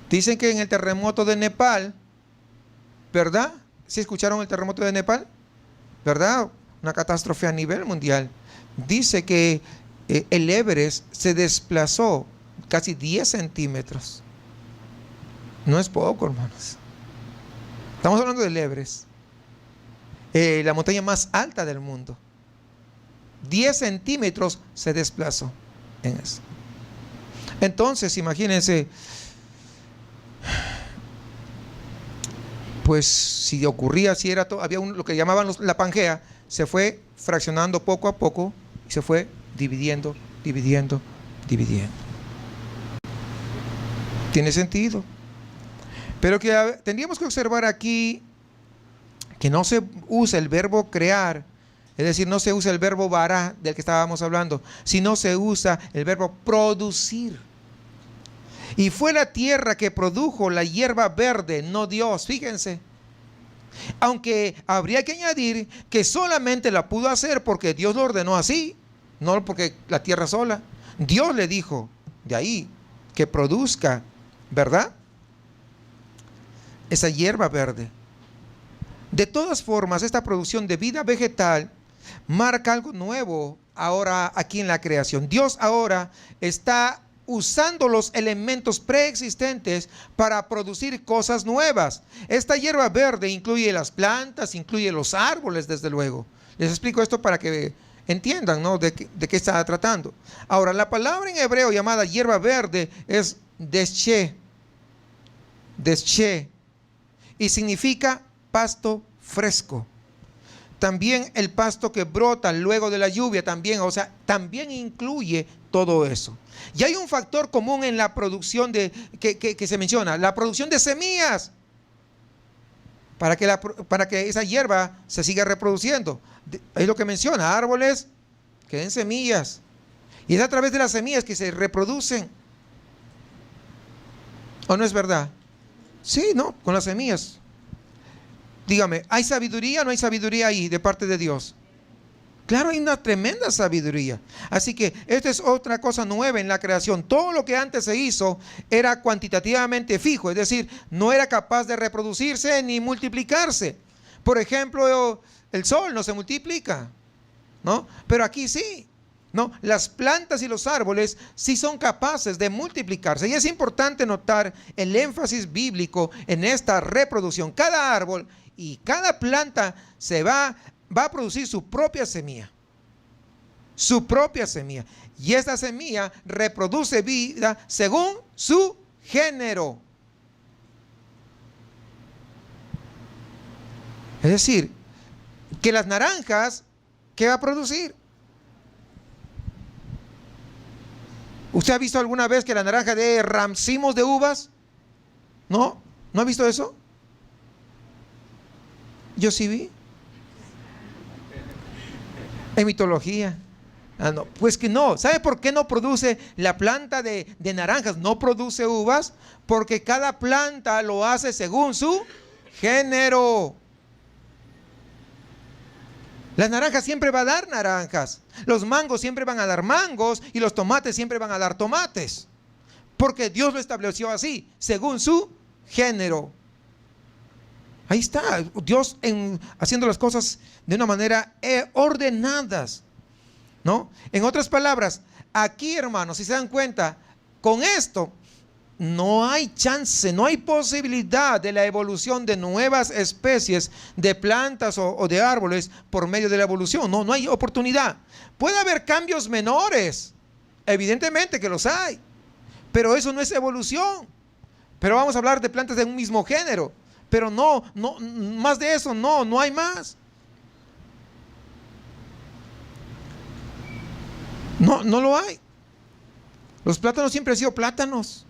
Dicen que en el terremoto de Nepal, ¿verdad? ¿Sí escucharon el terremoto de Nepal? ¿Verdad? Una catástrofe a nivel mundial. Dice que el Everest se desplazó casi 10 centímetros. No es poco, hermanos. Estamos hablando del Everest, la montaña más alta del mundo. 10 centímetros se desplazó en eso. Entonces, imagínense, pues si ocurría, si era todo, había lo que llamaban la Pangea, se fue fraccionando poco a poco y se fue dividiendo. ¿Tiene sentido? Pero que tendríamos que observar aquí que no se usa el verbo crear, es decir, no se usa el verbo bara del que estábamos hablando, sino se usa el verbo producir. Y fue la tierra que produjo la hierba verde, no Dios, fíjense. Aunque habría que añadir que solamente la pudo hacer porque Dios lo ordenó así, no porque la tierra sola. Dios le dijo de ahí que produzca, ¿verdad?, esa hierba verde. De todas formas, esta producción de vida vegetal marca algo nuevo ahora aquí en la creación. Dios ahora está usando los elementos preexistentes para producir cosas nuevas. Esta hierba verde incluye las plantas, incluye los árboles, desde luego. Les explico esto para que entiendan, ¿no?, de qué está tratando. Ahora, la palabra en hebreo llamada hierba verde es deshe, y significa pasto fresco. También el pasto que brota luego de la lluvia, también, o sea, también incluye todo eso. Y hay un factor común en la producción que se menciona, la producción de semillas, para que esa hierba se siga reproduciendo. Es lo que menciona, árboles que den semillas. Y es a través de las semillas que se reproducen. ¿O no es verdad? Sí, ¿no? Con las semillas. Dígame, ¿hay sabiduría o no hay sabiduría ahí de parte de Dios? Claro, hay una tremenda sabiduría. Así que esta es otra cosa nueva en la creación. Todo lo que antes se hizo era cuantitativamente fijo, es decir, no era capaz de reproducirse ni multiplicarse. Por ejemplo, el sol no se multiplica, ¿no? Pero aquí sí, ¿no? Las plantas y los árboles sí son capaces de multiplicarse. Y es importante notar el énfasis bíblico en esta reproducción. Cada árbol y cada planta va a producir su propia semilla. Su propia semilla. Y esta semilla reproduce vida según su género. Es decir, que las naranjas, ¿qué va a producir? ¿Usted ha visto alguna vez que la naranja dé racimos de uvas? ¿No? ¿No ha visto eso? Yo sí vi. En mitología. No, pues que no. ¿Sabe por qué no produce la planta de naranjas? No produce uvas porque cada planta lo hace según su género. Las naranjas siempre va a dar naranjas. Los mangos siempre van a dar mangos y los tomates siempre van a dar tomates. Porque Dios lo estableció así, según su género. Ahí está, Dios haciendo las cosas de una manera ordenadas, ¿no? En otras palabras, aquí, hermanos, si se dan cuenta, con esto no hay chance, no hay posibilidad de la evolución de nuevas especies de plantas o de árboles por medio de la evolución. No hay oportunidad. Puede haber cambios menores, evidentemente que los hay, pero eso no es evolución. Pero vamos a hablar de plantas de un mismo género. Pero no, más de eso, no hay más. No lo hay. Los plátanos siempre han sido plátanos.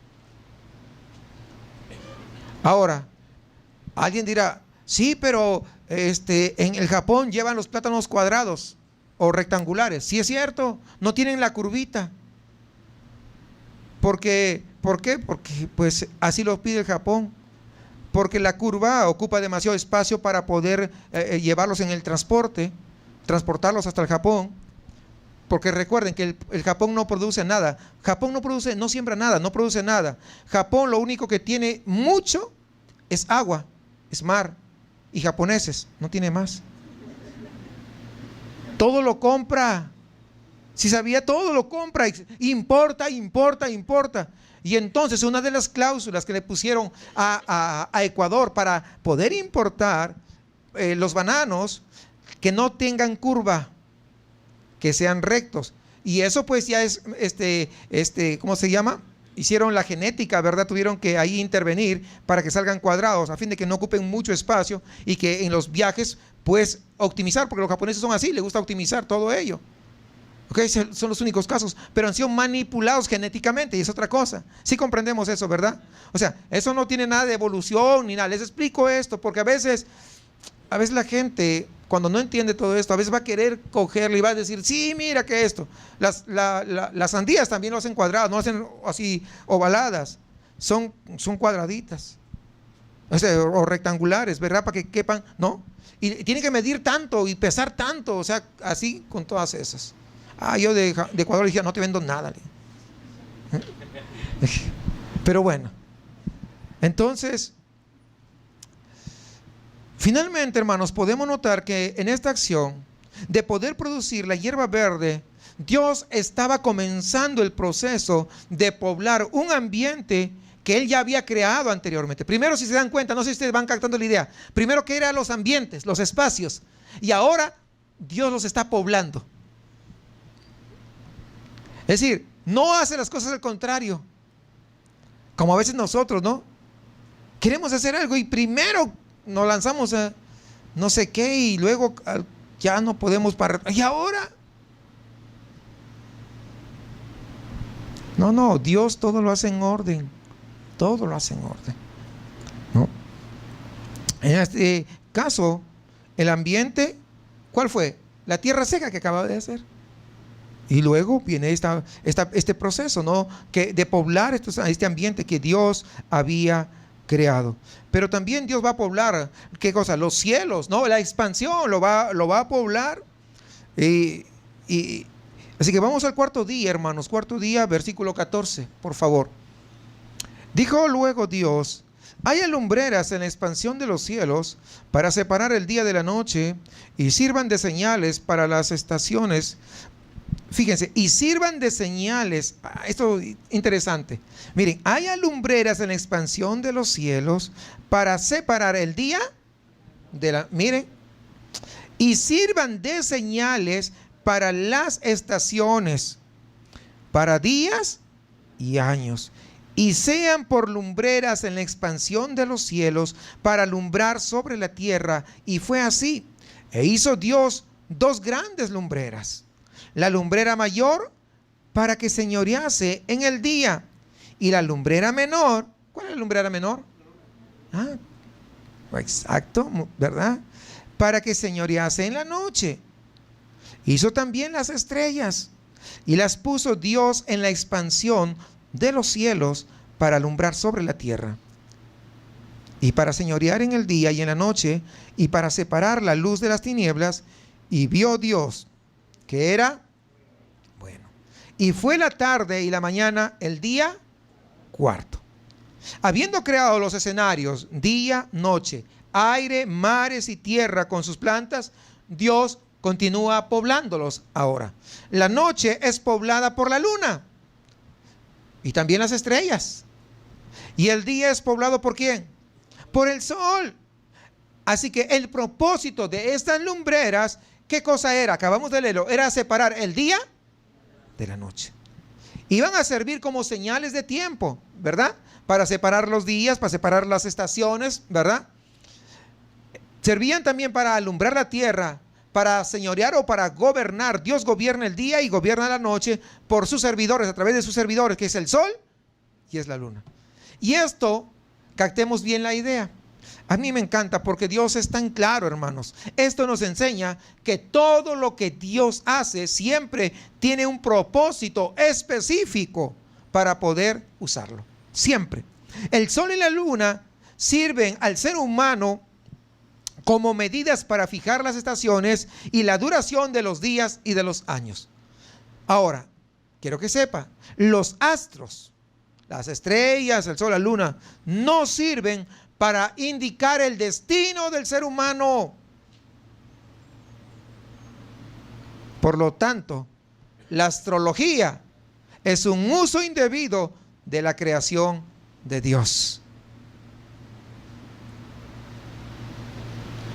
Ahora, alguien dirá, sí, pero en el Japón llevan los plátanos cuadrados o rectangulares. Sí es cierto, no tienen la curvita. ¿Por qué? Porque pues así lo pide el Japón. Porque la curva ocupa demasiado espacio para poder llevarlos en el transporte, transportarlos hasta el Japón. Porque recuerden que el Japón no produce nada. Japón no siembra nada, no produce nada. Japón lo único que tiene mucho es agua, es mar. Y japoneses, no tiene más. Todo lo compra. Si sabía, todo lo compra. Importa. Y entonces una de las cláusulas que le pusieron a Ecuador para poder importar los bananos, que no tengan curva, que sean rectos. Y eso pues ya es, ¿cómo se llama? Hicieron la genética, ¿verdad? Tuvieron que ahí intervenir para que salgan cuadrados, a fin de que no ocupen mucho espacio y que en los viajes pues optimizar, porque los japoneses son así, les gusta optimizar todo ello. Okay, son los únicos casos, pero han sido manipulados genéticamente y es otra cosa. Sí comprendemos eso, ¿verdad? O sea, eso no tiene nada de evolución ni nada. Les explico esto porque a veces la gente, cuando no entiende todo esto, a veces va a querer cogerle y va a decir, sí, mira que esto. Las sandías también lo hacen cuadradas, no hacen así ovaladas, son cuadraditas, o rectangulares, ¿verdad? Para que quepan, ¿no? Y tienen que medir tanto y pesar tanto, o sea, así con todas esas. Yo de Ecuador le dije, no te vendo nada. Pero bueno, entonces, finalmente, hermanos, podemos notar que en esta acción de poder producir la hierba verde, Dios estaba comenzando el proceso de poblar un ambiente que Él ya había creado anteriormente. Primero, si se dan cuenta, no sé si ustedes van captando la idea, primero que eran los ambientes, los espacios, y ahora Dios los está poblando. Es decir, no hace las cosas al contrario, como a veces nosotros, ¿no? Queremos hacer algo y primero nos lanzamos a no sé qué y luego ya no podemos parar. ¿Y ahora? No, Dios todo lo hace en orden, todo lo hace en orden, ¿no? En este caso, el ambiente, ¿cuál fue? La tierra seca que acababa de hacer. Y luego viene este proceso, ¿no? De poblar este ambiente que Dios había creado. Pero también Dios va a poblar, ¿qué cosa? Los cielos, ¿no? La expansión lo va a poblar. Así que vamos al cuarto día, hermanos. Cuarto día, versículo 14, por favor. Dijo luego Dios: haya lumbreras en la expansión de los cielos para separar el día de la noche, y sirvan de señales para las estaciones. Fíjense, y sirvan de señales. Esto es interesante. Miren, haya lumbreras en la expansión de los cielos para separar el día de la... Miren, y sirvan de señales para las estaciones, para días y años, y sean por lumbreras en la expansión de los cielos para alumbrar sobre la tierra. Y fue así. E hizo Dios dos grandes lumbreras: la lumbrera mayor para que señorease en el día, y la lumbrera menor. ¿Cuál es la lumbrera menor? Exacto, ¿verdad? Para que señorease en la noche. Hizo también las estrellas, y las puso Dios en la expansión de los cielos para alumbrar sobre la tierra, y para señorear en el día y en la noche, y para separar la luz de las tinieblas. Y vio Dios que era bueno. Y fue la tarde y la mañana el día cuarto. Habiendo creado los escenarios, día, noche, aire, mares y tierra con sus plantas, Dios continúa poblándolos ahora. La noche es poblada por la luna y también las estrellas. Y el día es poblado ¿por quién? Por el sol. Así que el propósito de estas lumbreras, ¿qué cosa era? Acabamos de leerlo. Era separar el día de la noche. Iban a servir como señales de tiempo, ¿verdad? Para separar los días, para separar las estaciones, ¿verdad? Servían también para alumbrar la tierra, para señorear o para gobernar. Dios gobierna el día y gobierna la noche por sus servidores, a través de sus servidores, que es el sol y es la luna. Y esto, captemos bien la idea. A mí me encanta porque Dios es tan claro, hermanos. Esto nos enseña que todo lo que Dios hace siempre tiene un propósito específico para poder usarlo. Siempre. El sol y la luna sirven al ser humano como medidas para fijar las estaciones y la duración de los días y de los años. Ahora, quiero que sepa, los astros, las estrellas, el sol, la luna, no sirven para indicar el destino del ser humano. Por lo tanto, la astrología es un uso indebido de la creación de Dios.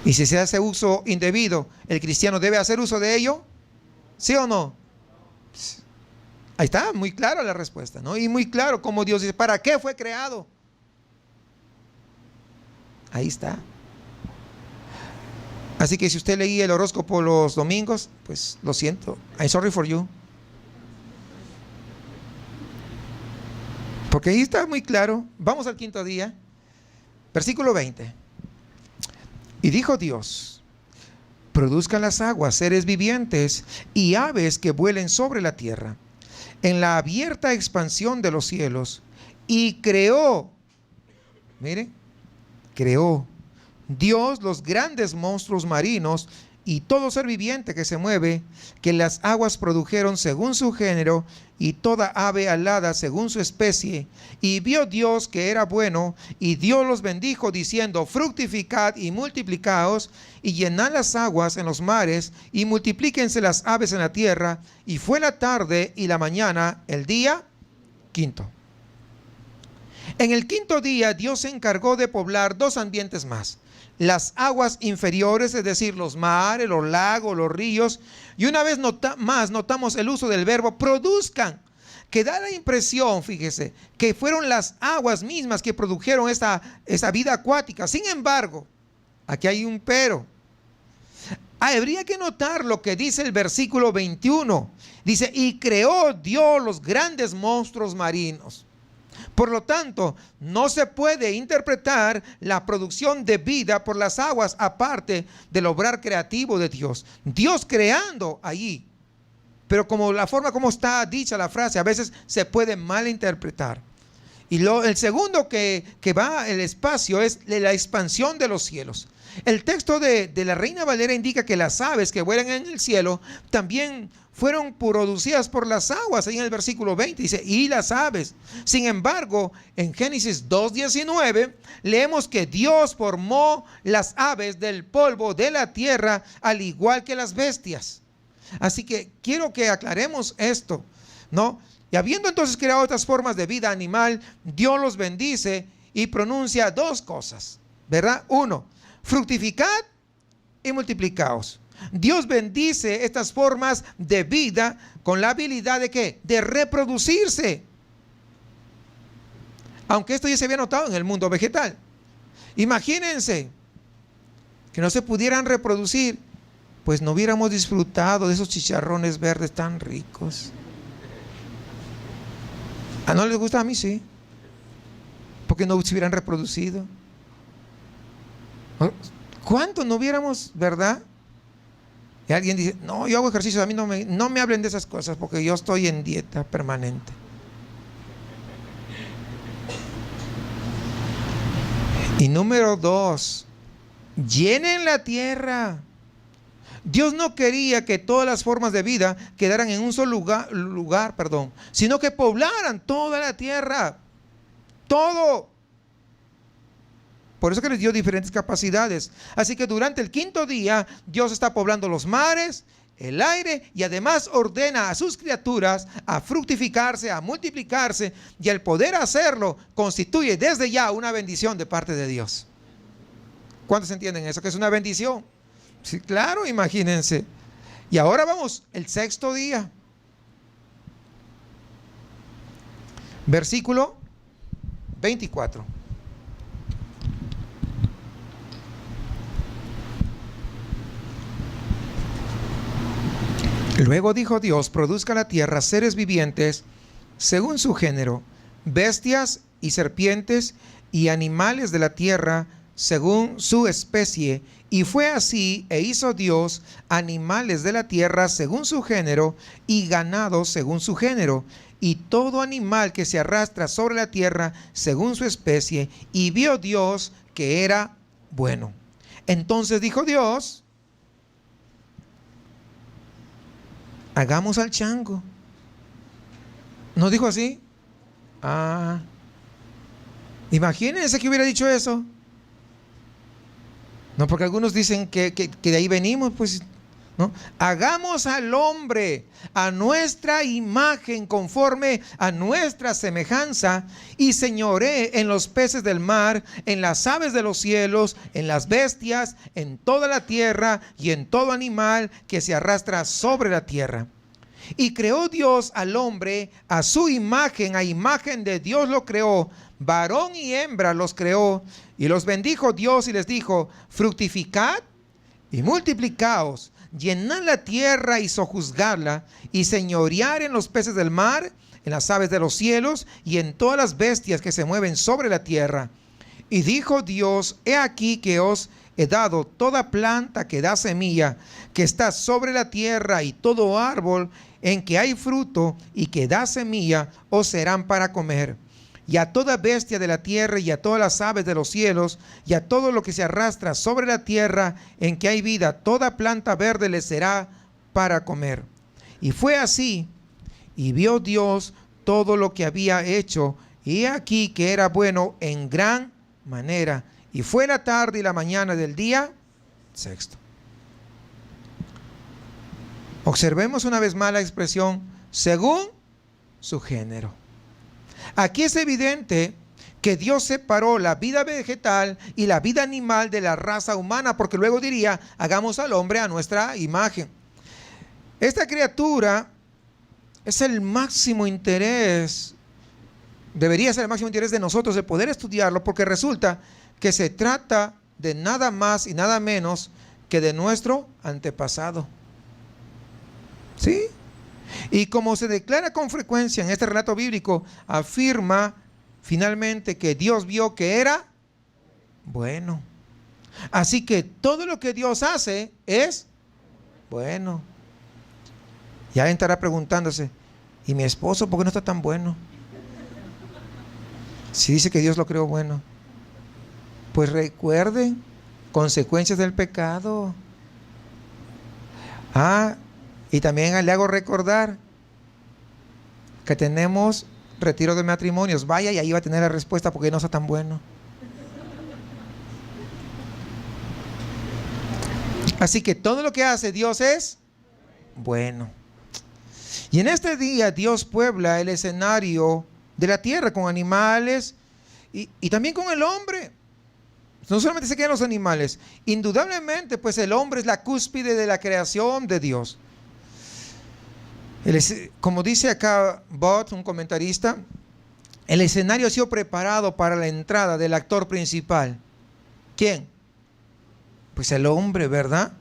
Y si se hace uso indebido, ¿el cristiano debe hacer uso de ello? ¿Sí o no? Ahí está, muy clara la respuesta, ¿no? Y muy claro como Dios dice, ¿para qué fue creado? Ahí está. Así que si usted leía el horóscopo los domingos, pues lo siento. I'm sorry for you. Porque ahí está muy claro. Vamos al quinto día. Versículo 20. Y dijo Dios: produzcan las aguas seres vivientes y aves que vuelen sobre la tierra, en la abierta expansión de los cielos. Y creó, miren, creó Dios los grandes monstruos marinos y todo ser viviente que se mueve, que las aguas produjeron según su género, y toda ave alada según su especie. Y vio Dios que era bueno, y Dios los bendijo diciendo: fructificad y multiplicaos, y llenad las aguas en los mares, y multiplíquense las aves en la tierra. Y fue la tarde y la mañana el día quinto. En el quinto día Dios se encargó de poblar dos ambientes más: las aguas inferiores, es decir, los mares, los lagos, los ríos. Y una vez más notamos el uso del verbo produzcan, que da la impresión, fíjese, que fueron las aguas mismas que produjeron esa vida acuática. Sin embargo, aquí hay un pero. Habría que notar lo que dice el versículo 21. Dice: y creó Dios los grandes monstruos marinos. Por lo tanto, no se puede interpretar la producción de vida por las aguas aparte del obrar creativo de Dios. Dios creando allí pero como la forma como está dicha la frase, a veces se puede malinterpretar. Y el segundo que va el espacio es la expansión de los cielos. El texto de la Reina Valera indica que las aves que vuelan en el cielo también fueron producidas por las aguas. Ahí en el versículo 20 dice, y las aves. Sin embargo, en Génesis 2:19 leemos que Dios formó las aves del polvo de la tierra, al igual que las bestias. Así que quiero que aclaremos esto, ¿no? Y habiendo entonces creado otras formas de vida animal, Dios los bendice y pronuncia dos cosas, ¿verdad? Uno, fructificad y multiplicaos. Dios bendice estas formas de vida con la habilidad de ¿qué? De reproducirse. Aunque esto ya se había notado en el mundo vegetal. Imagínense que no se pudieran reproducir, pues no hubiéramos disfrutado de esos chicharrones verdes tan ricos. ¿A no les gusta? A mí sí. Porque no se hubieran reproducido. ¿Cuánto no hubiéramos, verdad? Y alguien dice, no, yo hago ejercicio, a mí no me hablen de esas cosas porque yo estoy en dieta permanente. Y número 2, llenen la tierra. Dios no quería que todas las formas de vida quedaran en un solo lugar, sino que poblaran toda la tierra. Todo. Por eso que les dio diferentes capacidades. Así que durante el 5.º día, Dios está poblando los mares, el aire, y además ordena a sus criaturas a fructificarse, a multiplicarse, y el poder hacerlo constituye desde ya una bendición de parte de Dios. ¿Cuántos entienden eso? Que es una bendición. Sí, claro, imagínense. Y ahora vamos, el 6.º día. Versículo 24. Luego dijo Dios, produzca la tierra seres vivientes según su género, bestias y serpientes y animales de la tierra según su especie. Y fue así, e hizo Dios animales de la tierra según su género y ganado según su género, y todo animal que se arrastra sobre la tierra según su especie. Y vio Dios que era bueno. Entonces dijo Dios, hagamos al chango. ¿No dijo así? Imagínense que hubiera dicho eso. No, porque algunos dicen que de ahí venimos, pues, ¿no? Hagamos al hombre a nuestra imagen, conforme a nuestra semejanza, y señoree en los peces del mar, en las aves de los cielos, en las bestias, en toda la tierra y en todo animal que se arrastra sobre la tierra. Y creó Dios al hombre a su imagen, a imagen de Dios lo creó, varón y hembra los creó, y los bendijo Dios y les dijo, fructificad y multiplicaos, llenad la tierra y sojuzgadla, y señorear en los peces del mar, en las aves de los cielos y en todas las bestias que se mueven sobre la tierra. Y dijo Dios, he aquí que os he dado toda planta que da semilla, que está sobre la tierra, y todo árbol en que hay fruto y que da semilla, os serán para comer. Y a toda bestia de la tierra, y a todas las aves de los cielos, y a todo lo que se arrastra sobre la tierra en que hay vida, toda planta verde les será para comer. Y fue así, y vio Dios todo lo que había hecho, y aquí que era bueno en gran manera. Y fue la tarde y la mañana del día 6. Observemos una vez más la expresión según su género. Aquí es evidente que Dios separó la vida vegetal y la vida animal de la raza humana, porque luego diría, hagamos al hombre a nuestra imagen. Esta criatura es el máximo interés, debería ser el máximo interés de nosotros de poder estudiarlo, porque resulta que se trata de nada más y nada menos que de nuestro antepasado. ¿Sí? Y como se declara con frecuencia en este relato bíblico, afirma finalmente que Dios vio que era bueno. Así que todo lo que Dios hace es bueno. Y alguien estará preguntándose, ¿y mi esposo por qué no está tan bueno? Si dice que Dios lo creó bueno. Pues recuerden, consecuencias del pecado. Y también le hago recordar que tenemos retiro de matrimonios. Vaya y ahí va a tener la respuesta porque no está tan bueno. Así que todo lo que hace Dios es bueno. Y en este día Dios puebla el escenario de la tierra con animales y también con el hombre. No solamente se quedan los animales, indudablemente pues el hombre es la cúspide de la creación de Dios. Como dice acá Bott, un comentarista, el escenario ha sido preparado para la entrada del actor principal. ¿Quién? Pues el hombre, ¿verdad?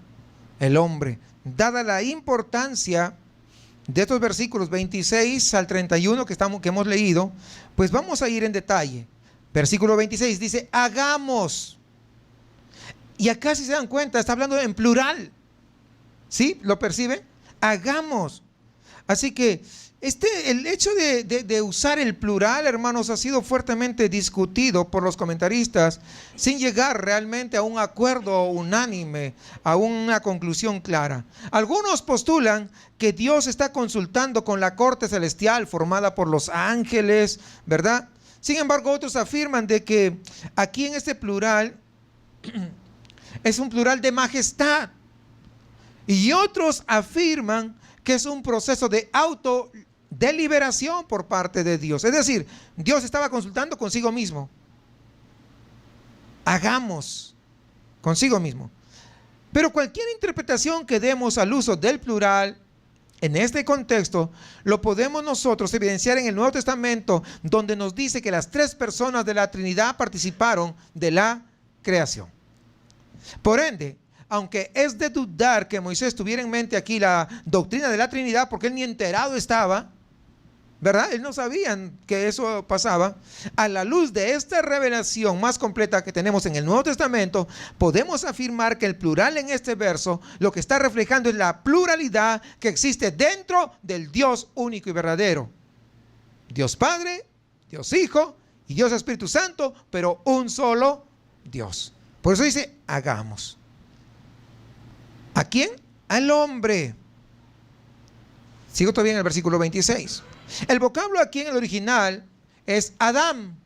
El hombre. Dada la importancia de estos versículos 26 al 31 que hemos leído, pues vamos a ir en detalle. Versículo 26 dice, hagamos. Y acá, si se dan cuenta, está hablando en plural. ¿Sí? ¿Lo perciben? Hagamos. Así que el hecho de usar el plural, hermanos, ha sido fuertemente discutido por los comentaristas sin llegar realmente a un acuerdo unánime, a una conclusión clara. Algunos postulan que Dios está consultando con la corte celestial formada por los ángeles, ¿verdad? Sin embargo, otros afirman de que aquí en este plural es un plural de majestad. Y otros afirman que es un proceso de autodeliberación por parte de Dios. Es decir, Dios estaba consultando consigo mismo. Hagamos consigo mismo. Pero cualquier interpretación que demos al uso del plural en este contexto, lo podemos nosotros evidenciar en el Nuevo Testamento, donde nos dice que las tres personas de la Trinidad participaron de la creación. Por ende, aunque es de dudar que Moisés tuviera en mente aquí la doctrina de la Trinidad, porque él ni enterado estaba, ¿verdad? Él no sabía que eso pasaba. A la luz de esta revelación más completa que tenemos en el Nuevo Testamento, podemos afirmar que el plural en este verso lo que está reflejando es la pluralidad que existe dentro del Dios único y verdadero. Dios Padre, Dios Hijo y Dios Espíritu Santo, pero un solo Dios. Por eso dice, hagamos. ¿A quién? Al hombre. Sigo todavía en el versículo 26. El vocablo aquí en el original es Adán.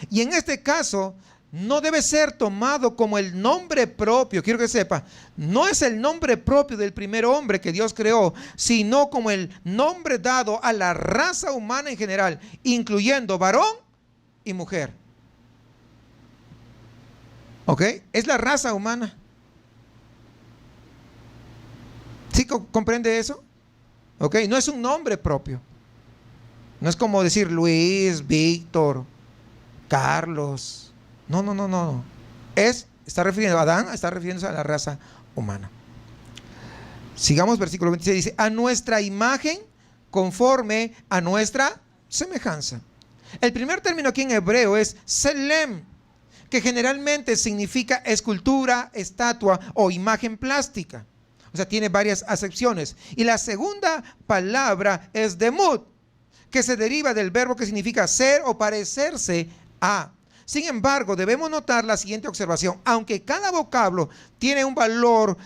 Y en este caso no debe ser tomado como el nombre propio. Quiero que sepa, no es el nombre propio del primer hombre que Dios creó, sino como el nombre dado a la raza humana en general, incluyendo varón y mujer. ¿Ok? Es la raza humana. ¿Sí comprende eso? ¿Ok? No es un nombre propio. No es como decir Luis, Víctor, Carlos. No. Está refiriendo a Adán, está refiriéndose a la raza humana. Sigamos, versículo 26 dice, a nuestra imagen conforme a nuestra semejanza. El primer término aquí en hebreo es Selem, que generalmente significa escultura, estatua o imagen plástica. O sea, tiene varias acepciones. Y la segunda palabra es demut, que se deriva del verbo que significa ser o parecerse a. Sin embargo, debemos notar la siguiente observación. Aunque cada vocablo tiene un valor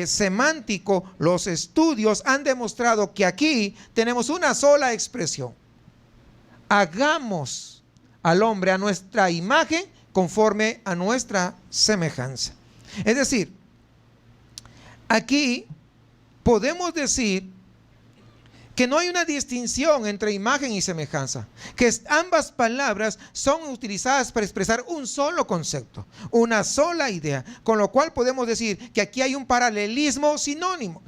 semántico, los estudios han demostrado que aquí tenemos una sola expresión. Hagamos al hombre a nuestra imagen conforme a nuestra semejanza. Es decir, aquí podemos decir que no hay una distinción entre imagen y semejanza, que ambas palabras son utilizadas para expresar un solo concepto, una sola idea, con lo cual podemos decir que aquí hay un paralelismo sinónimo.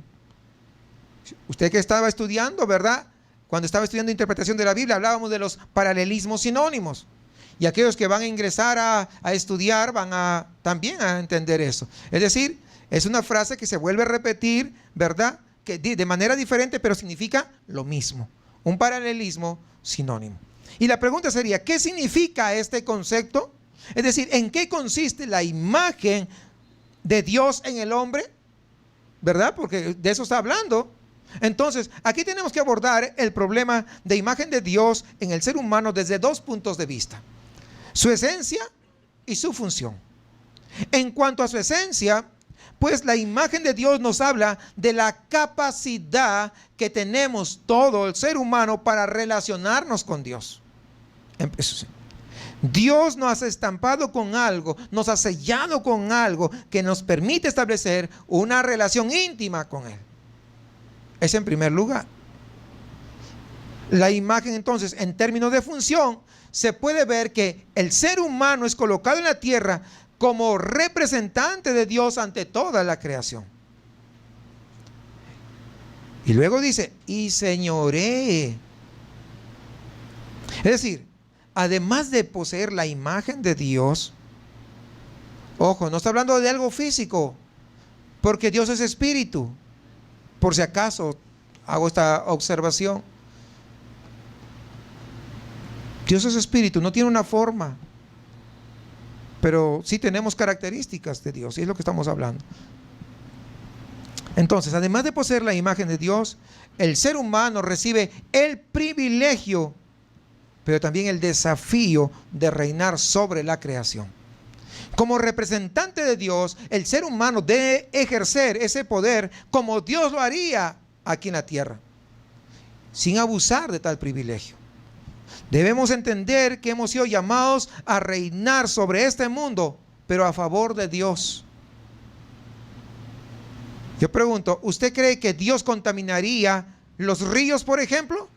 Usted que estaba estudiando, ¿verdad? Cuando estaba estudiando interpretación de la Biblia, hablábamos de los paralelismos sinónimos. Y aquellos que van a ingresar a estudiar van también a entender eso. Es decir, es una frase que se vuelve a repetir, ¿verdad? Que de manera diferente, pero significa lo mismo. Un paralelismo sinónimo. Y la pregunta sería, ¿qué significa este concepto? Es decir, ¿en qué consiste la imagen de Dios en el hombre? ¿Verdad? Porque de eso está hablando. Entonces, aquí tenemos que abordar el problema de imagen de Dios en el ser humano desde dos puntos de vista: su esencia y su función. En cuanto a su esencia, pues la imagen de Dios nos habla de la capacidad que tenemos todo el ser humano para relacionarnos con Dios. Eso sí. Dios nos ha estampado con algo, nos ha sellado con algo que nos permite establecer una relación íntima con Él. Es en primer lugar. La imagen, entonces, en términos de función, se puede ver que el ser humano es colocado en la tierra como representante de Dios ante toda la creación. Y luego dice, y señoree. Es decir, además de poseer la imagen de Dios, ojo, no está hablando de algo físico, porque Dios es espíritu. Por si acaso hago esta observación. Dios es espíritu, no tiene una forma, pero sí tenemos características de Dios, y es lo que estamos hablando. Entonces, además de poseer la imagen de Dios, el ser humano recibe el privilegio, pero también el desafío de reinar sobre la creación. Como representante de Dios, el ser humano debe ejercer ese poder como Dios lo haría aquí en la tierra, sin abusar de tal privilegio. Debemos entender que hemos sido llamados a reinar sobre este mundo, pero a favor de Dios. Yo pregunto, ¿usted cree que Dios contaminaría los ríos, por ejemplo?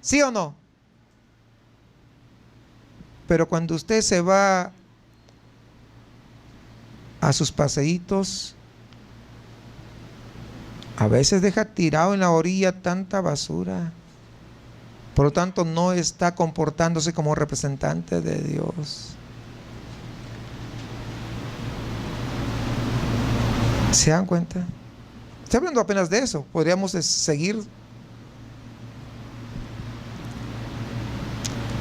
¿Sí o no? Pero cuando usted se va a sus paseitos, a veces deja tirado en la orilla tanta basura. Por lo tanto, no está comportándose como representante de Dios. ¿Se dan cuenta? Estoy hablando apenas de eso. Podríamos seguir.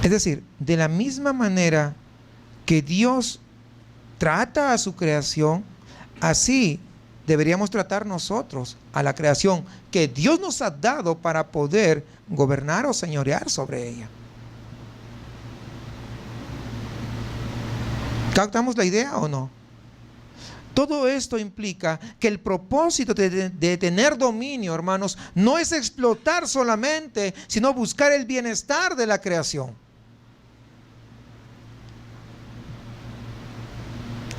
Es decir, de la misma manera que Dios trata a su creación, así deberíamos tratar nosotros a la creación que Dios nos ha dado para poder gobernar o señorear sobre ella. ¿Captamos la idea o no? Todo esto implica que el propósito de tener dominio, hermanos, no es explotar solamente, sino buscar el bienestar de la creación.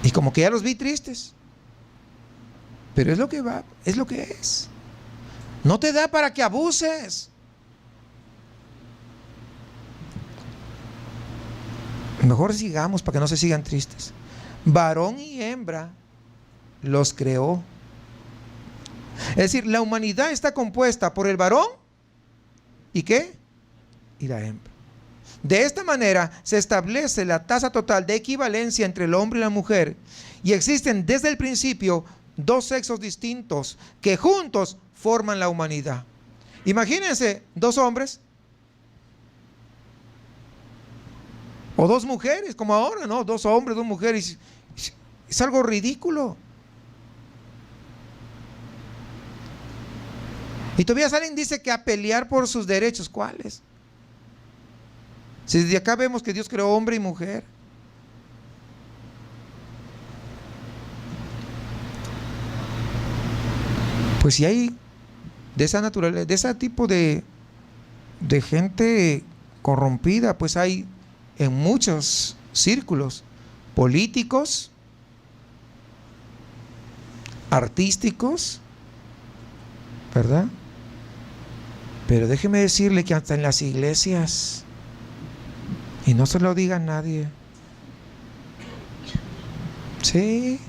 Y como que ya los vi tristes. Pero es lo que va, es lo que es. No te da para que abuses. Mejor sigamos para que no se sigan tristes. Varón y hembra los creó. Es decir, la humanidad está compuesta por el varón y ¿qué? Y la hembra. De esta manera se establece la tasa total de equivalencia entre el hombre y la mujer, y existen desde el principio dos sexos distintos que juntos forman la humanidad. Imagínense dos hombres o dos mujeres, como ahora, ¿no? Dos hombres, dos mujeres. Es algo ridículo. Y todavía salen, dice que a pelear por sus derechos. ¿Cuáles? Si desde acá vemos que Dios creó hombre y mujer. Pues si hay de esa naturaleza, de ese tipo de gente corrompida, pues hay en muchos círculos políticos, artísticos, ¿verdad? Pero déjeme decirle que hasta en las iglesias, y no se lo diga a nadie, sí.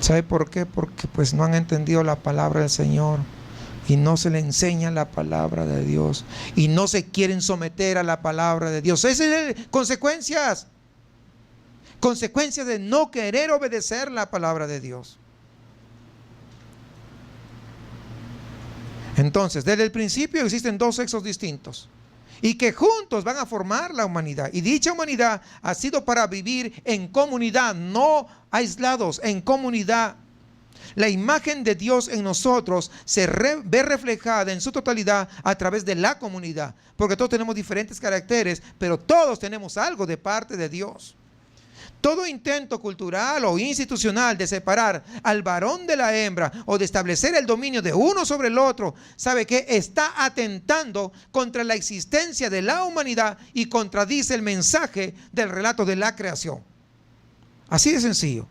¿Sabe por qué? Porque pues no han entendido la palabra del Señor y no se le enseña la palabra de Dios y no se quieren someter a la palabra de Dios. Esas son consecuencias de no querer obedecer la palabra de Dios. Entonces, desde el principio existen dos sexos distintos y que juntos van a formar la humanidad. Y dicha humanidad ha sido para vivir en comunidad, no aislados, en comunidad. La imagen de Dios en nosotros se ve reflejada en su totalidad a través de la comunidad, porque todos tenemos diferentes caracteres, pero todos tenemos algo de parte de Dios. Todo intento cultural o institucional de separar al varón de la hembra o de establecer el dominio de uno sobre el otro, ¿sabe qué? Está atentando contra la existencia de la humanidad y contradice el mensaje del relato de la creación. Así de sencillo.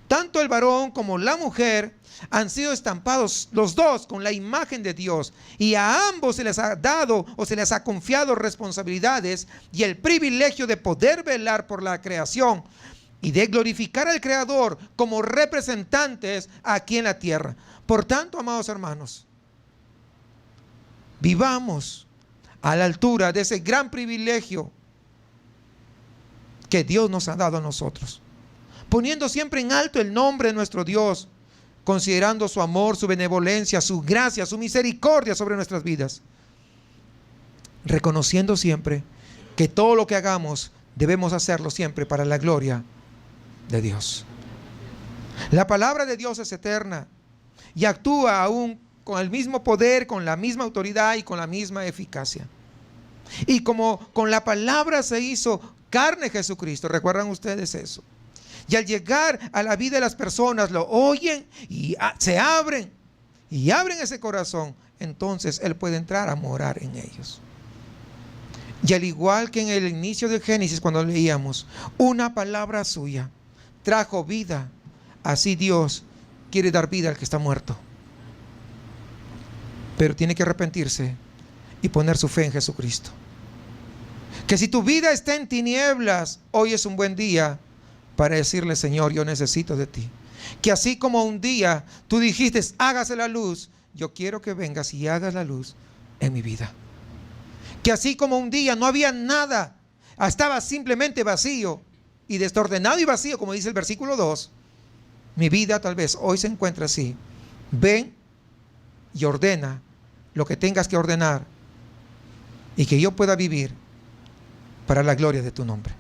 Tanto el varón como la mujer han sido estampados los dos con la imagen de Dios, y a ambos se les ha dado o se les ha confiado responsabilidades y el privilegio de poder velar por la creación y de glorificar al Creador como representantes aquí en la tierra. Por tanto, amados hermanos, vivamos a la altura de ese gran privilegio que Dios nos ha dado a nosotros, poniendo siempre en alto el nombre de nuestro Dios, considerando su amor, su benevolencia, su gracia, su misericordia sobre nuestras vidas, reconociendo siempre que todo lo que hagamos debemos hacerlo siempre para la gloria de Dios. La palabra de Dios es eterna y actúa aún con el mismo poder, con la misma autoridad y con la misma eficacia. Y como con la palabra se hizo carne Jesucristo, ¿recuerdan ustedes eso? Y al llegar a la vida de las personas lo oyen y se abren y abren ese corazón, entonces Él puede entrar a morar en ellos. Y al igual que en el inicio de Génesis, cuando leíamos, una palabra suya trajo vida, así Dios quiere dar vida al que está muerto. Pero tiene que arrepentirse y poner su fe en Jesucristo. Que si tu vida está en tinieblas, hoy es un buen día para decirle: Señor, yo necesito de ti. Que así como un día tú dijiste: hágase la luz, yo quiero que vengas y hagas la luz en mi vida. Que así como un día no había nada, estaba simplemente vacío y desordenado y vacío, como dice el versículo 2, mi vida tal vez hoy se encuentra así. Ven y ordena lo que tengas que ordenar y que yo pueda vivir para la gloria de tu nombre.